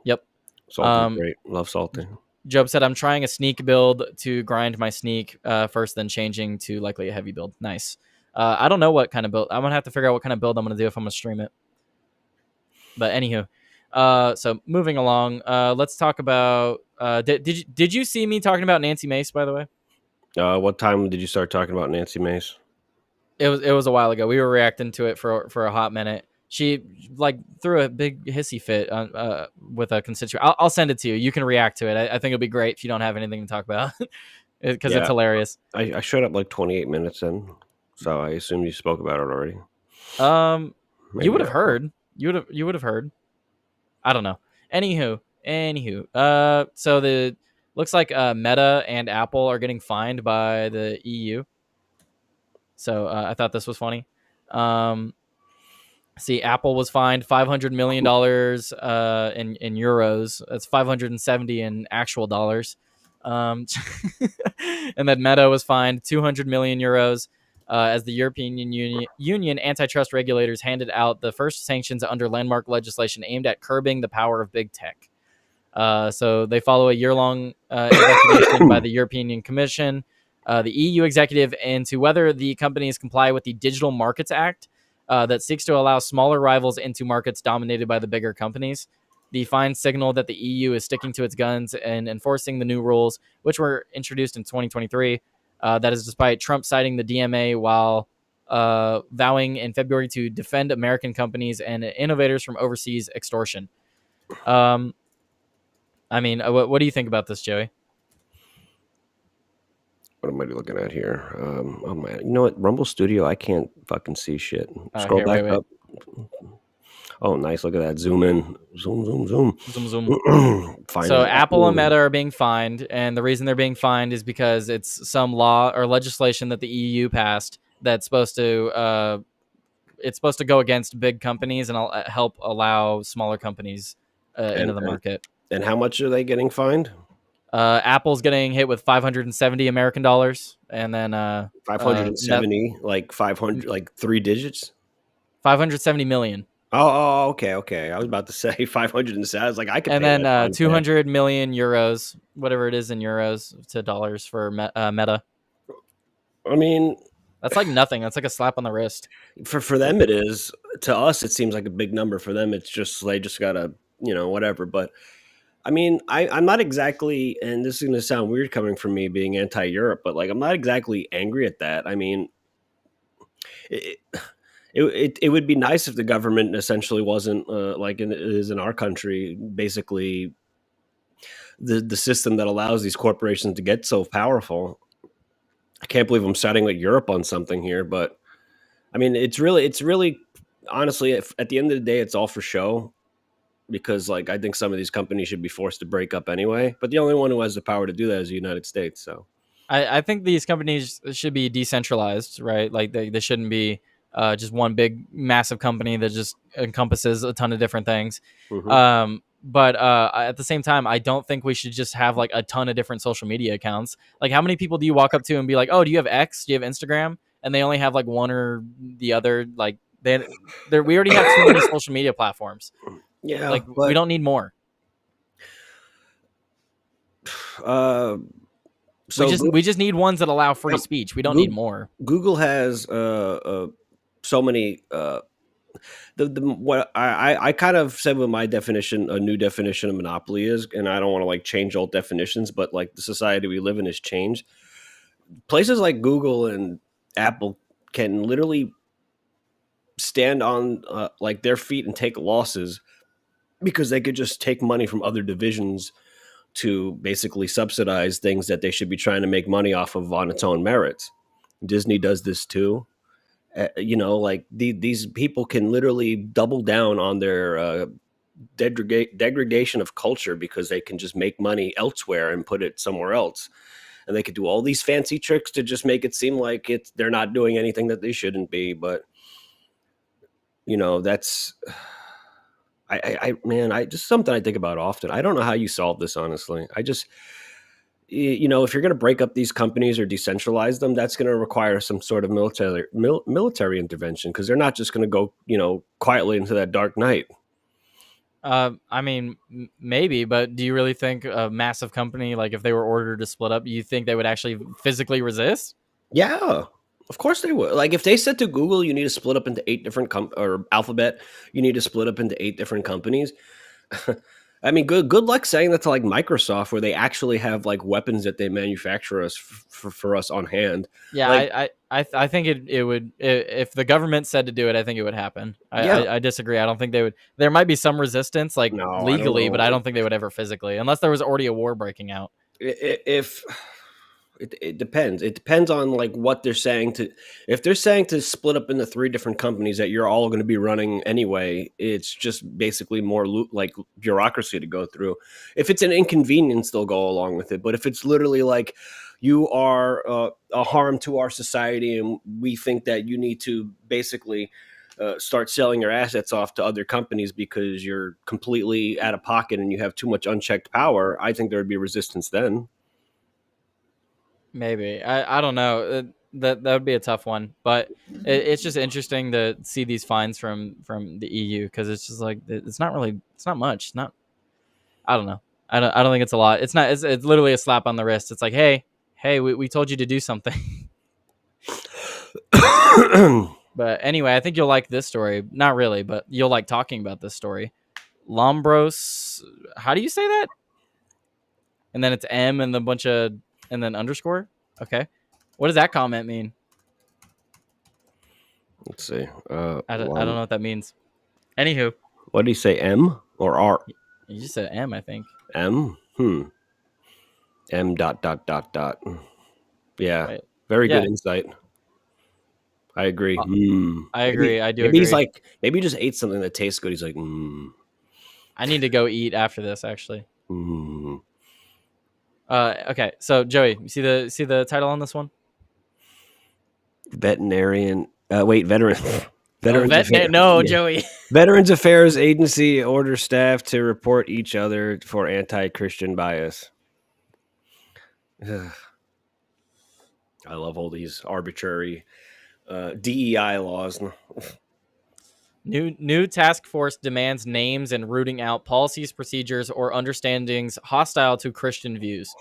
Yep. Salty, great. Love Salty. Job said, I'm trying a sneak build to grind my sneak first, then changing to likely a heavy build. Nice. I don't know what kind of build. I'm going to have to figure out what kind of build I'm going to do if I'm going to stream it. But anywho. So moving along, let's talk about. Did you see me talking about Nancy Mace, by the way? What time did you start talking about Nancy Mace? It was a while ago. We were reacting to it for a hot minute. She like threw a big hissy fit with a constituent. I'll send it to you. You can react to it. I think it'll be great if you don't have anything to talk about because it's hilarious. I showed up like 28 minutes in, so I assume you spoke about it already. You would have heard. You would have heard. I don't know. Anywho, so the looks like Meta and Apple are getting fined by the EU. So I thought this was funny. See, Apple was fined $500 million in euros. That's 570 in actual dollars. And then Meta was fined 200 million euros as the European Union antitrust regulators handed out the first sanctions under landmark legislation aimed at curbing the power of big tech. So they follow a year-long investigation by the European Commission, the EU executive, into whether the companies comply with the Digital Markets Act that seeks to allow smaller rivals into markets dominated by the bigger companies. The fines signal that the EU is sticking to its guns and enforcing the new rules, which were introduced in 2023. That is despite Trump citing the DMA while vowing in February to defend American companies and innovators from overseas extortion. I mean, what do you think about this, Joey? What am I looking at here? Oh man, you know what? Rumble Studio, I can't fucking see shit. Scroll back up. Oh, nice. Look at that. Zoom in. Zoom. So Apple and Meta are being fined, and the reason they're being fined is because it's some law or legislation that the EU passed that's supposed to go against big companies and help allow smaller companies into the market. And how much are they getting fined? Apple's getting hit with 570 American dollars, and then 570, like 500, like 3 digits. 570 million. Oh, okay. I was about to say 507. I was like, I could. And then 200 million euros, whatever it is in euros to dollars for Meta. I mean, that's like nothing. That's like a slap on the wrist. For them, it is. To us, it seems like a big number. For them, it's just they just gotta, whatever. But I mean, I'm not exactly, and this is going to sound weird coming from me being anti-Europe, but like I'm not exactly angry at that. I mean, it would be nice if the government essentially wasn't like it is in our country, basically the system that allows these corporations to get so powerful. I can't believe I'm siding with Europe on something here, but I mean, it's really honestly, at the end of the day, it's all for show. Because like I think some of these companies should be forced to break up anyway, but the only one who has the power to do that is the United States. So I think these companies should be decentralized, right? Like they shouldn't be just one big massive company that just encompasses a ton of different things. Mm-hmm. But at the same time, I don't think we should just have like a ton of different social media accounts. Like how many people do you walk up to and be like, oh, do you have X? Do you have Instagram? And they only have like one or the other. Like we already have too many social media platforms. Yeah, like we don't need more. So we just need ones that allow free speech. We don't need more. Google has so many. What I kind of said with my definition, a new definition of monopoly is, and I don't want to like change old definitions, but like the society we live in has changed. Places like Google and Apple can literally stand on like their feet and take losses because they could just take money from other divisions to basically subsidize things that they should be trying to make money off of on its own merits. Disney does this too. Like these people can literally double down on their degradation of culture because they can just make money elsewhere and put it somewhere else. And they could do all these fancy tricks to just make it seem like they're not doing anything that they shouldn't be. But, that's... I just something I think about often. I don't know how you solve this, honestly. I just, if you're going to break up these companies or decentralize them, that's going to require some sort of military intervention because they're not just going to go, quietly into that dark night. I mean, maybe, but do you really think a massive company, like if they were ordered to split up, you think they would actually physically resist? Yeah. Of course they would. Like if they said to Google, you need to split up into 8 different or Alphabet, you need to split up into 8 different companies. I mean, good luck saying that to like Microsoft, where they actually have like weapons that they manufacture for us on hand. Yeah, like, I think it would, if the government said to do it, I think it would happen. I disagree. I don't think they would. There might be some resistance, like legally, but I don't think they would ever physically, unless there was already a war breaking out. It depends. It depends on like what they're saying to. If they're saying to split up into 3 different companies that you're all going to be running anyway, it's just basically more like bureaucracy to go through. If it's an inconvenience, they'll go along with it. But if it's literally like you are a harm to our society, and we think that you need to basically start selling your assets off to other companies because you're completely out of pocket and you have too much unchecked power, I think there would be resistance then. Maybe. I don't know. That would be a tough one, but it's just interesting to see these fines from the EU, because it's just like it's not much. It's not. I don't know. I don't think it's a lot. It's not. It's literally a slap on the wrist. It's like, hey, we told you to do something. But anyway, I think you'll like this story. Not really, but you'll like talking about this story. Lombros. How do you say that? And then it's M and and then underscore. Okay. What does that comment mean? Let's see. I don't know what that means. Anywho. What did he say? M or R? You just said M, I think. M? M dot. Yeah. Wait. Very good insight. I agree. I agree. I do maybe agree. He's like, maybe he just ate something that tastes good. He's like, I need to go eat after this, actually. Okay, so Joey, you see the title on this one? Veteran. Veterans Joey. Veterans Affairs Agency orders staff to report each other for anti-Christian bias. I love all these arbitrary DEI laws. New task force demands names and rooting out policies, procedures, or understandings hostile to Christian views.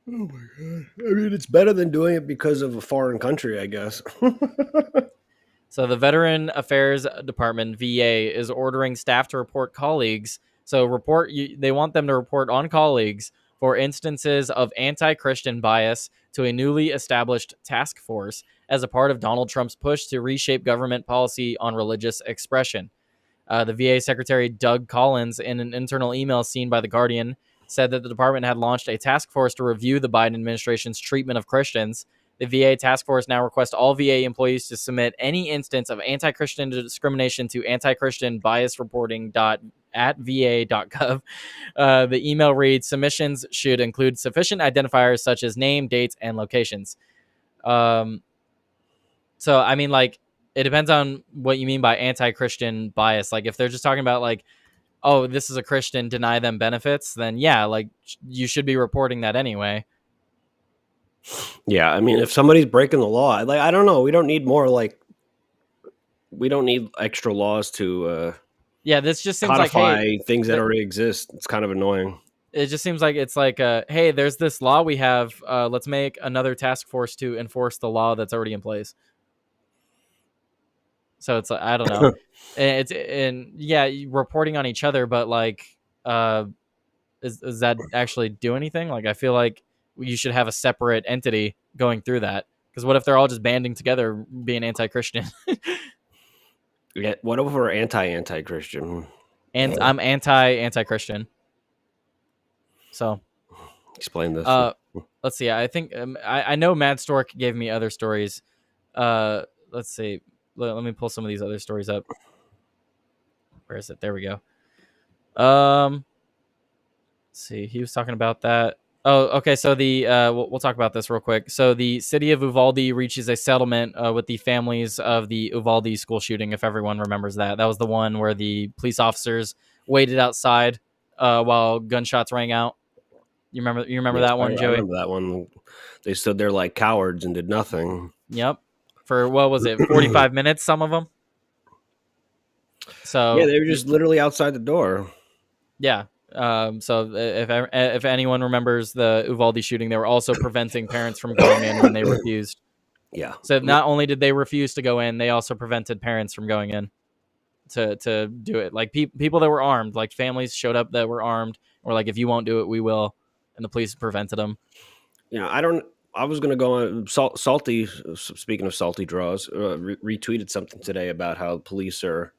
Oh my god! I mean, it's better than doing it because of a foreign country, I guess. So the Veteran Affairs Department, VA, is ordering staff to report colleagues. So they want them to report on colleagues for instances of anti-Christian bias to a newly established task force as a part of Donald Trump's push to reshape government policy on religious expression. The VA Secretary Doug Collins, in an internal email seen by The Guardian, said that the department had launched a task force to review the Biden administration's treatment of Christians. The VA task force now requests all VA employees to submit any instance of anti-Christian discrimination to antichristianbiasreporting.va.gov. The email reads, submissions should include sufficient identifiers such as name, dates, and locations. So, I mean, like, it depends on what you mean by anti-Christian bias. Like, if they're just talking about, like, oh, this is a Christian, deny them benefits, then yeah, like, you should be reporting that anyway. Yeah, I mean, if somebody's breaking the law, like, I don't know, we don't need extra laws to this just seems codify like, hey, things that already exist. It's kind of annoying. It just seems like it's like, hey, there's this law we have. Let's make another task force to enforce the law that's already in place. So it's like, I don't know. Reporting on each other, but like, does that actually do anything? Like, I feel like you should have a separate entity going through that, because what if they're all just banding together being anti-Christian? Yeah, what if we're anti-Christian? And I'm anti-Christian. So explain this. Let's see. I think I know Mad Stork gave me other stories. Let's see. Let me pull some of these other stories up. Where is it? There we go. Let's see. He was talking about that. Oh, okay. So we'll talk about this real quick. So the city of Uvalde reaches a settlement with the families of the Uvalde school shooting. If everyone remembers that was the one where the police officers waited outside while gunshots rang out. You remember that one, Joey? I remember that one. They stood there like cowards and did nothing. Yep. For what was it? 45 minutes. Some of them. So yeah, they were just literally outside the door. Yeah. So if anyone remembers the Uvalde shooting, they were also preventing parents from going in when they refused. Yeah. So not only did they refuse to go in, they also prevented parents from going in to do it. Like people that were armed, like families showed up that were armed, or like, if you won't do it, we will. And the police prevented them. Yeah, I was going to go on. Salty, speaking of salty draws, retweeted something today about how police are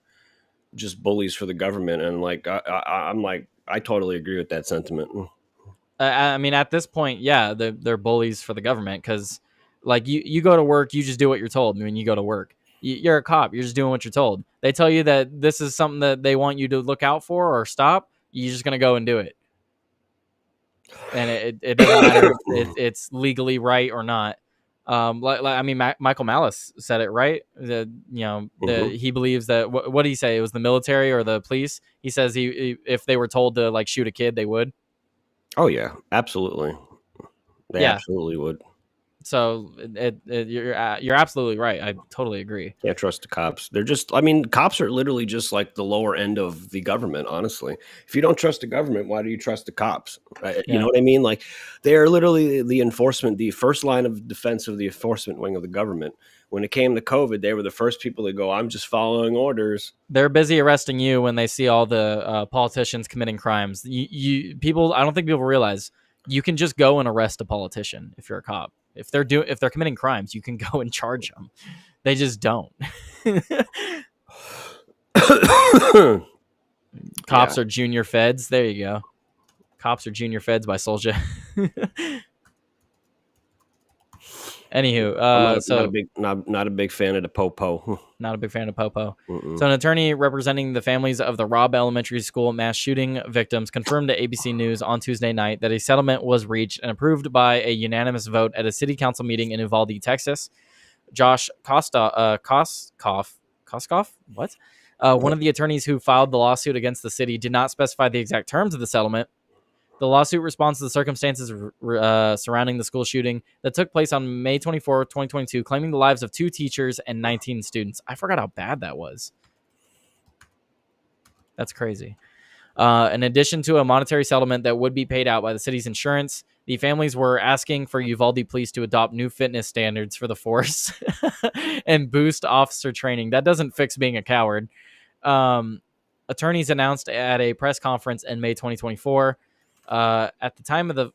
just bullies for the government. And like, I'm like, I totally agree with that sentiment. I mean, at this point, yeah, they're bullies for the government because, like, you go to work, you just do what you're told. When you go to work, you're a cop, you're just doing what you're told. They tell you that this is something that they want you to look out for or stop. You're just gonna go and do it, and it doesn't matter if it's legally right or not. I mean, Michael Malice said it right. He believes that. What did he say? It was the military or the police. He says if they were told to like shoot a kid, they would. Oh yeah, absolutely. They absolutely would. So you're absolutely right. I totally agree. Can't trust the cops. They're just, I mean, cops are literally just like the lower end of the government, honestly. If you don't trust the government, why do you trust the cops? Right? You know what I mean? Like, they're literally the first line of defense of the enforcement wing of the government. When it came to COVID, they were the first people to go, I'm just following orders. They're busy arresting you when they see all the politicians committing crimes. I don't think people realize you can just go and arrest a politician if you're a cop. If they're committing crimes, you can go and charge them. They just don't. Cops are junior feds. There you go. Cops are junior feds by Soulja. Anywho, not a big fan of the Popo. Not a big fan of Popo. So an attorney representing the families of the Robb Elementary School mass shooting victims confirmed to ABC News on Tuesday night that a settlement was reached and approved by a unanimous vote at a city council meeting in Uvalde, Texas. Josh Koskoff, one of the attorneys who filed the lawsuit against the city, did not specify the exact terms of the settlement. The lawsuit responds to the circumstances surrounding the school shooting that took place on May 24, 2022, claiming the lives of 2 teachers and 19 students. I forgot how bad that was. That's crazy. In addition to a monetary settlement that would be paid out by the city's insurance, the families were asking for Uvalde police to adopt new fitness standards for the force and boost officer training. That doesn't fix being a coward. Attorneys announced at a press conference in May 2024. At the time of the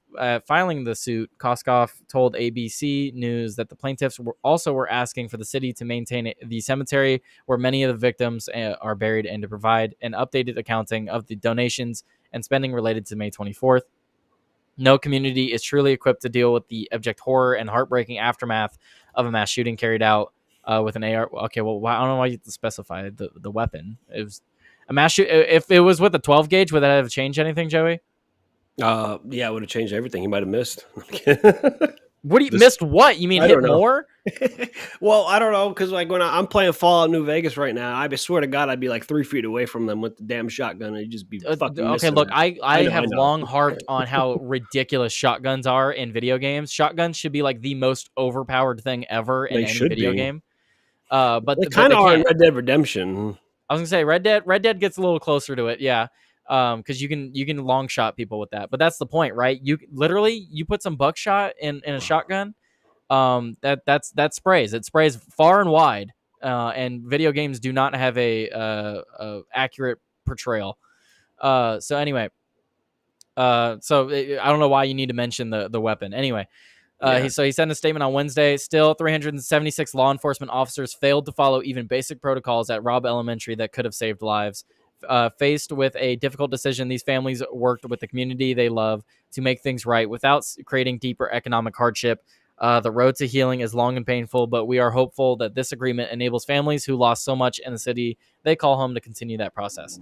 filing the suit, Koskoff told ABC News that the plaintiffs were asking for the city to maintain the cemetery where many of the victims are buried and to provide an updated accounting of the donations and spending related to May 24th. No community is truly equipped to deal with the abject horror and heartbreaking aftermath of a mass shooting carried out with an AR. Okay, well, I don't know why you have to specify the weapon. It was a mass shoot. If it was with a 12 gauge, would that have changed anything, Joey? Yeah, it would have changed everything. He might have missed. What do you missed? What you mean? Hit more? Well, I don't know, because like when I'm playing Fallout New Vegas right now, I swear to God, I'd be like 3 feet away from them with the damn shotgun, and you'd just be fucking. Okay, look, I have long harped on how ridiculous shotguns are in video games. Shotguns should be like the most overpowered thing ever in any video game. But they kind of are in Red Dead Redemption. I was gonna say Red Dead gets a little closer to it, yeah. Because you can long shot people with that, but that's the point, right? You put some buckshot in a shotgun, that sprays. It sprays far and wide, and video games do not have a accurate portrayal. So anyway, I don't know why you need to mention the weapon. Anyway, he sent a statement on Wednesday. Still, 376 law enforcement officers failed to follow even basic protocols at Robb Elementary that could have saved lives. Faced with a difficult decision, these families worked with the community they love to make things right without creating deeper economic hardship. The road to healing is long and painful, but we are hopeful that this agreement enables families who lost so much in the city they call home to continue that process.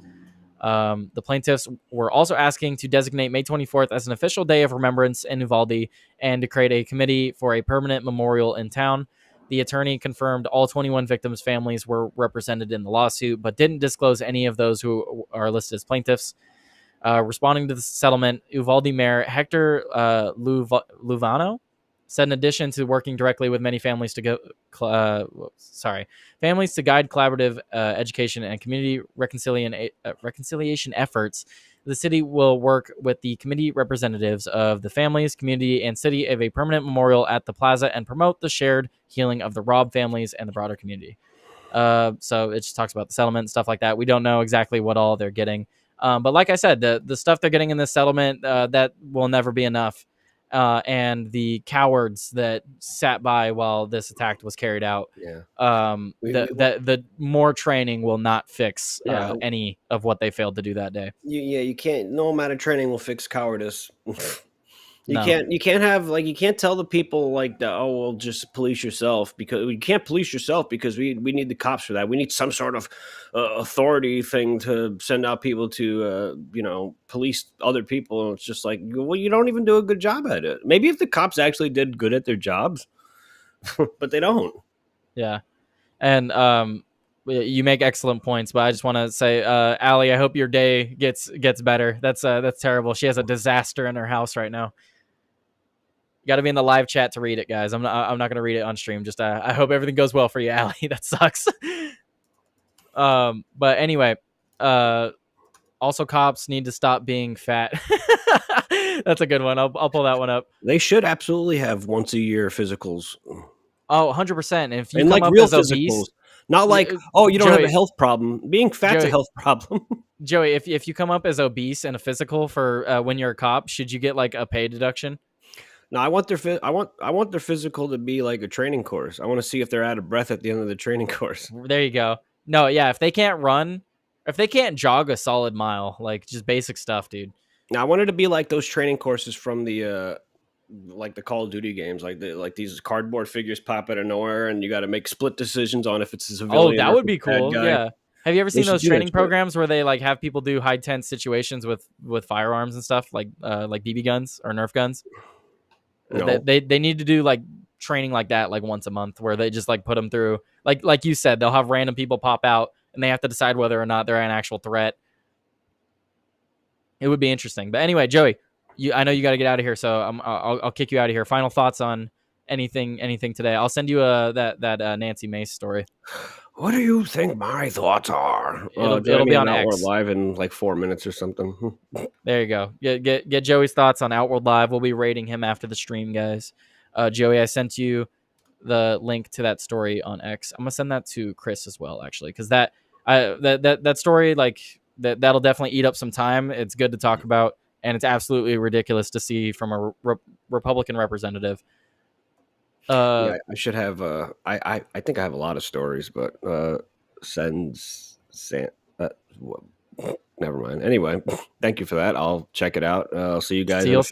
The plaintiffs were also asking to designate May 24th as an official day of remembrance in Uvalde and to create a committee for a permanent memorial in town. The attorney confirmed all 21 victims' families were represented in the lawsuit, but didn't disclose any of those who are listed as plaintiffs. Responding to the settlement, Uvalde Mayor Hector Luvano said, in addition to working directly with many families to guide collaborative education and community reconciliation efforts, the city will work with the committee representatives of the families, community, and city of a permanent memorial at the plaza and promote the shared healing of the Robb families and the broader community. So it just talks about the settlement and stuff like that. We don't know exactly what all they're getting. But like I said, the stuff they're getting in this settlement, that will never be enough. And the cowards that sat by while this attack was carried out, the more training will not fix any of what they failed to do that day. You can't. No amount of training will fix cowardice. You can't have like, you can't tell the people like, oh, well, just police yourself, because we can't police yourself because we need the cops for that. We need some sort of authority thing to send out people to police other people. And it's just like, well, you don't even do a good job at it. Maybe if the cops actually did good at their jobs, but they don't. Yeah, and you make excellent points, but I just want to say, Allie, I hope your day gets better. That's terrible. She has a disaster in her house right now. You got to be in the live chat to read it, guys. I'm not going to read it on stream. Just I hope everything goes well for you, Allie. That sucks. But anyway, also cops need to stop being fat. That's a good one. I'll pull that one up. They should absolutely have once a year physicals. Oh, 100%. If you and come like up real as physicals, obese, not like, oh, you don't Joey, have a health problem. Being fat's a health problem. Joey, if you come up as obese in a physical for when you're a cop, should you get like a pay deduction? No, I want their physical to be like a training course. I want to see if they're out of breath at the end of the training course. There you go. No, yeah, if they can't run, if they can't jog a solid mile, like just basic stuff, dude. Now, I wanted to be like those training courses from the like the Call of Duty games, like these cardboard figures pop out of nowhere, and you got to make split decisions on if it's a civilian. Oh, that would be cool. Yeah. Have you ever seen those training programs where they like have people do high tense situations with firearms and stuff, like BB guns or Nerf guns? No. They need to do like training like that, like once a month, where they just like put them through, like you said, they'll have random people pop out and they have to decide whether or not they're an actual threat. It would be interesting. But anyway, Joey, I know you got to get out of here, so I'll kick you out of here. Final thoughts on anything today? I'll send you that Nancy Mace story. What do you think my thoughts are? It'll be on Outward X Live in like 4 minutes or something. There you go. Get Joey's thoughts on Outward Live. We'll be rating him after the stream, guys. Joey, I sent you the link to that story on X. I'm gonna send that to Chris as well, actually, because that story, like that'll definitely eat up some time. It's good to talk about, and it's absolutely ridiculous to see from a Republican representative. Yeah, I should have. I think I have a lot of stories, but never mind. Anyway, thank you for that. I'll check it out. I'll see you guys. Seal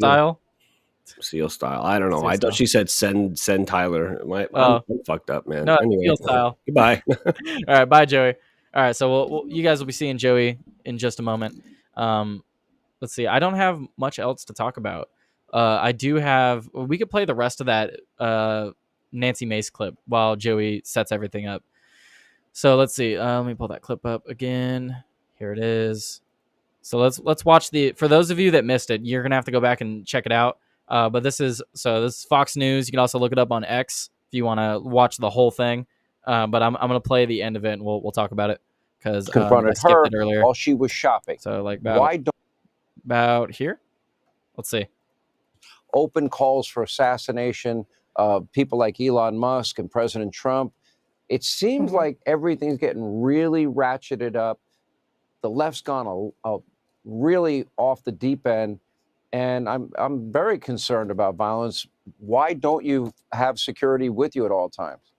style. I don't know. She said send Tyler. I'm fucked up, man. No, anyway, Seal style. Goodbye. All right, bye, Joey. All right, so you guys will be seeing Joey in just a moment. Let's see. I don't have much else to talk about. I do have. We could play the rest of that Nancy Mace clip while Joey sets everything up. So let's see. Let me pull that clip up again. Here it is. So let's watch for those of you that missed it, you're gonna have to go back and check it out. But this is Fox News. You can also look it up on X if you want to watch the whole thing. But I'm gonna play the end of it and we'll talk about it because confronted her earlier while she was shopping. So like about here. Let's see. Open calls for assassination of people like Elon Musk and President Trump. It seems like everything's getting really ratcheted up. The left's gone really off the deep end, and I'm very concerned about violence. Why don't you have security with you at all times?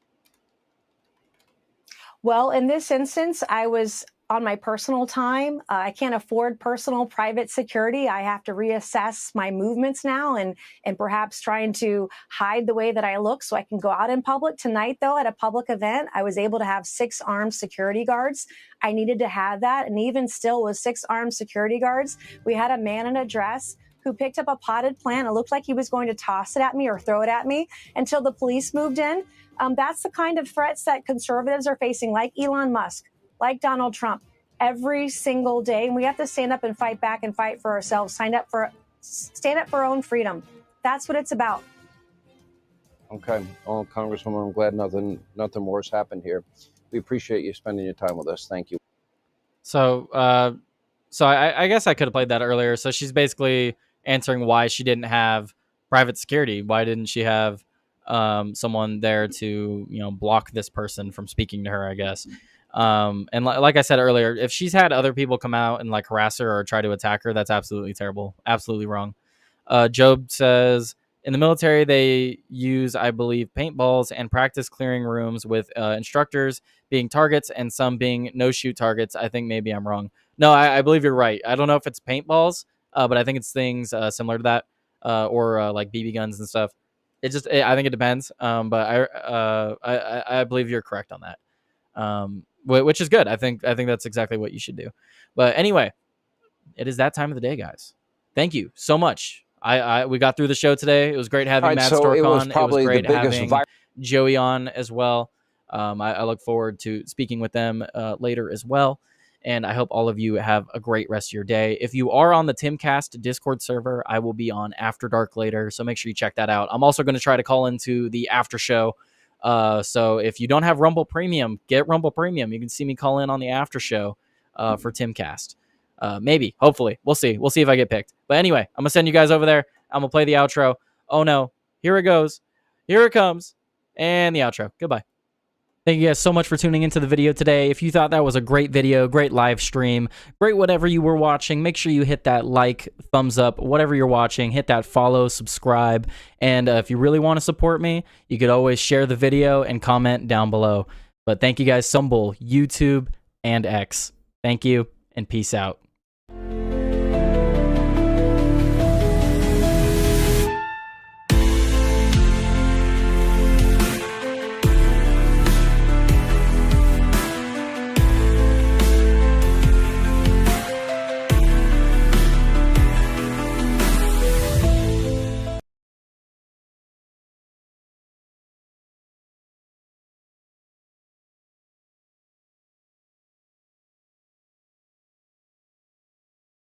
Well, in this instance, I was on my personal time. I can't afford personal private security. I have to reassess my movements now and perhaps trying to hide the way that I look so I can go out in public. Tonight, though, at a public event, I was able to have 6 armed security guards. I needed to have that. And even still with 6 armed security guards, we had a man in a dress who picked up a potted plant. It looked like he was going to toss it at me or throw it at me until the police moved in. That's the kind of threats that conservatives are facing, like Elon Musk, like Donald Trump, every single day. And we have to stand up and fight back and fight for ourselves, stand up for our own freedom. That's what it's about. Okay. Well, Congresswoman, I'm glad nothing worse happened here. We appreciate you spending your time with us. Thank you. So I guess I could have played that earlier. So she's basically answering why she didn't have private security. Why didn't she have someone there to block this person from speaking to her, I guess. And like I said earlier, if she's had other people come out and like harass her or try to attack her, that's absolutely terrible, absolutely wrong. Job says in the military they use, I believe, paintballs and practice clearing rooms with instructors being targets and some being no shoot targets. I think maybe I'm wrong. No, I believe you're right. I don't know if it's paintballs, but I think it's things similar to that. or like BB guns and stuff. I think it depends. But I believe you're correct on that. Which is good. I think that's exactly what you should do. But anyway, it is that time of the day, guys. Thank you so much. We got through the show today. It was great having Matt Stork on. It was great having Joey on as well. I look forward to speaking with them later as well. And I hope all of you have a great rest of your day. If you are on the Timcast Discord server, I will be on After Dark later, so make sure you check that out. I'm also going to try to call into the after show. So if you don't have Rumble Premium, get Rumble Premium. You can see me call in on the after show for Timcast. Maybe, hopefully. We'll see. We'll see if I get picked. But anyway, I'm going to send you guys over there. I'm going to play the outro. Oh, no. Here it goes. Here it comes. And the outro. Goodbye. Thank you guys so much for tuning into the video today. If you thought that was a great video, great live stream, great whatever you were watching, make sure you hit that like, thumbs up, whatever you're watching, hit that follow, subscribe, and if you really want to support me, you could always share the video and comment down below. But thank you guys so much, YouTube and X. Thank you, and peace out.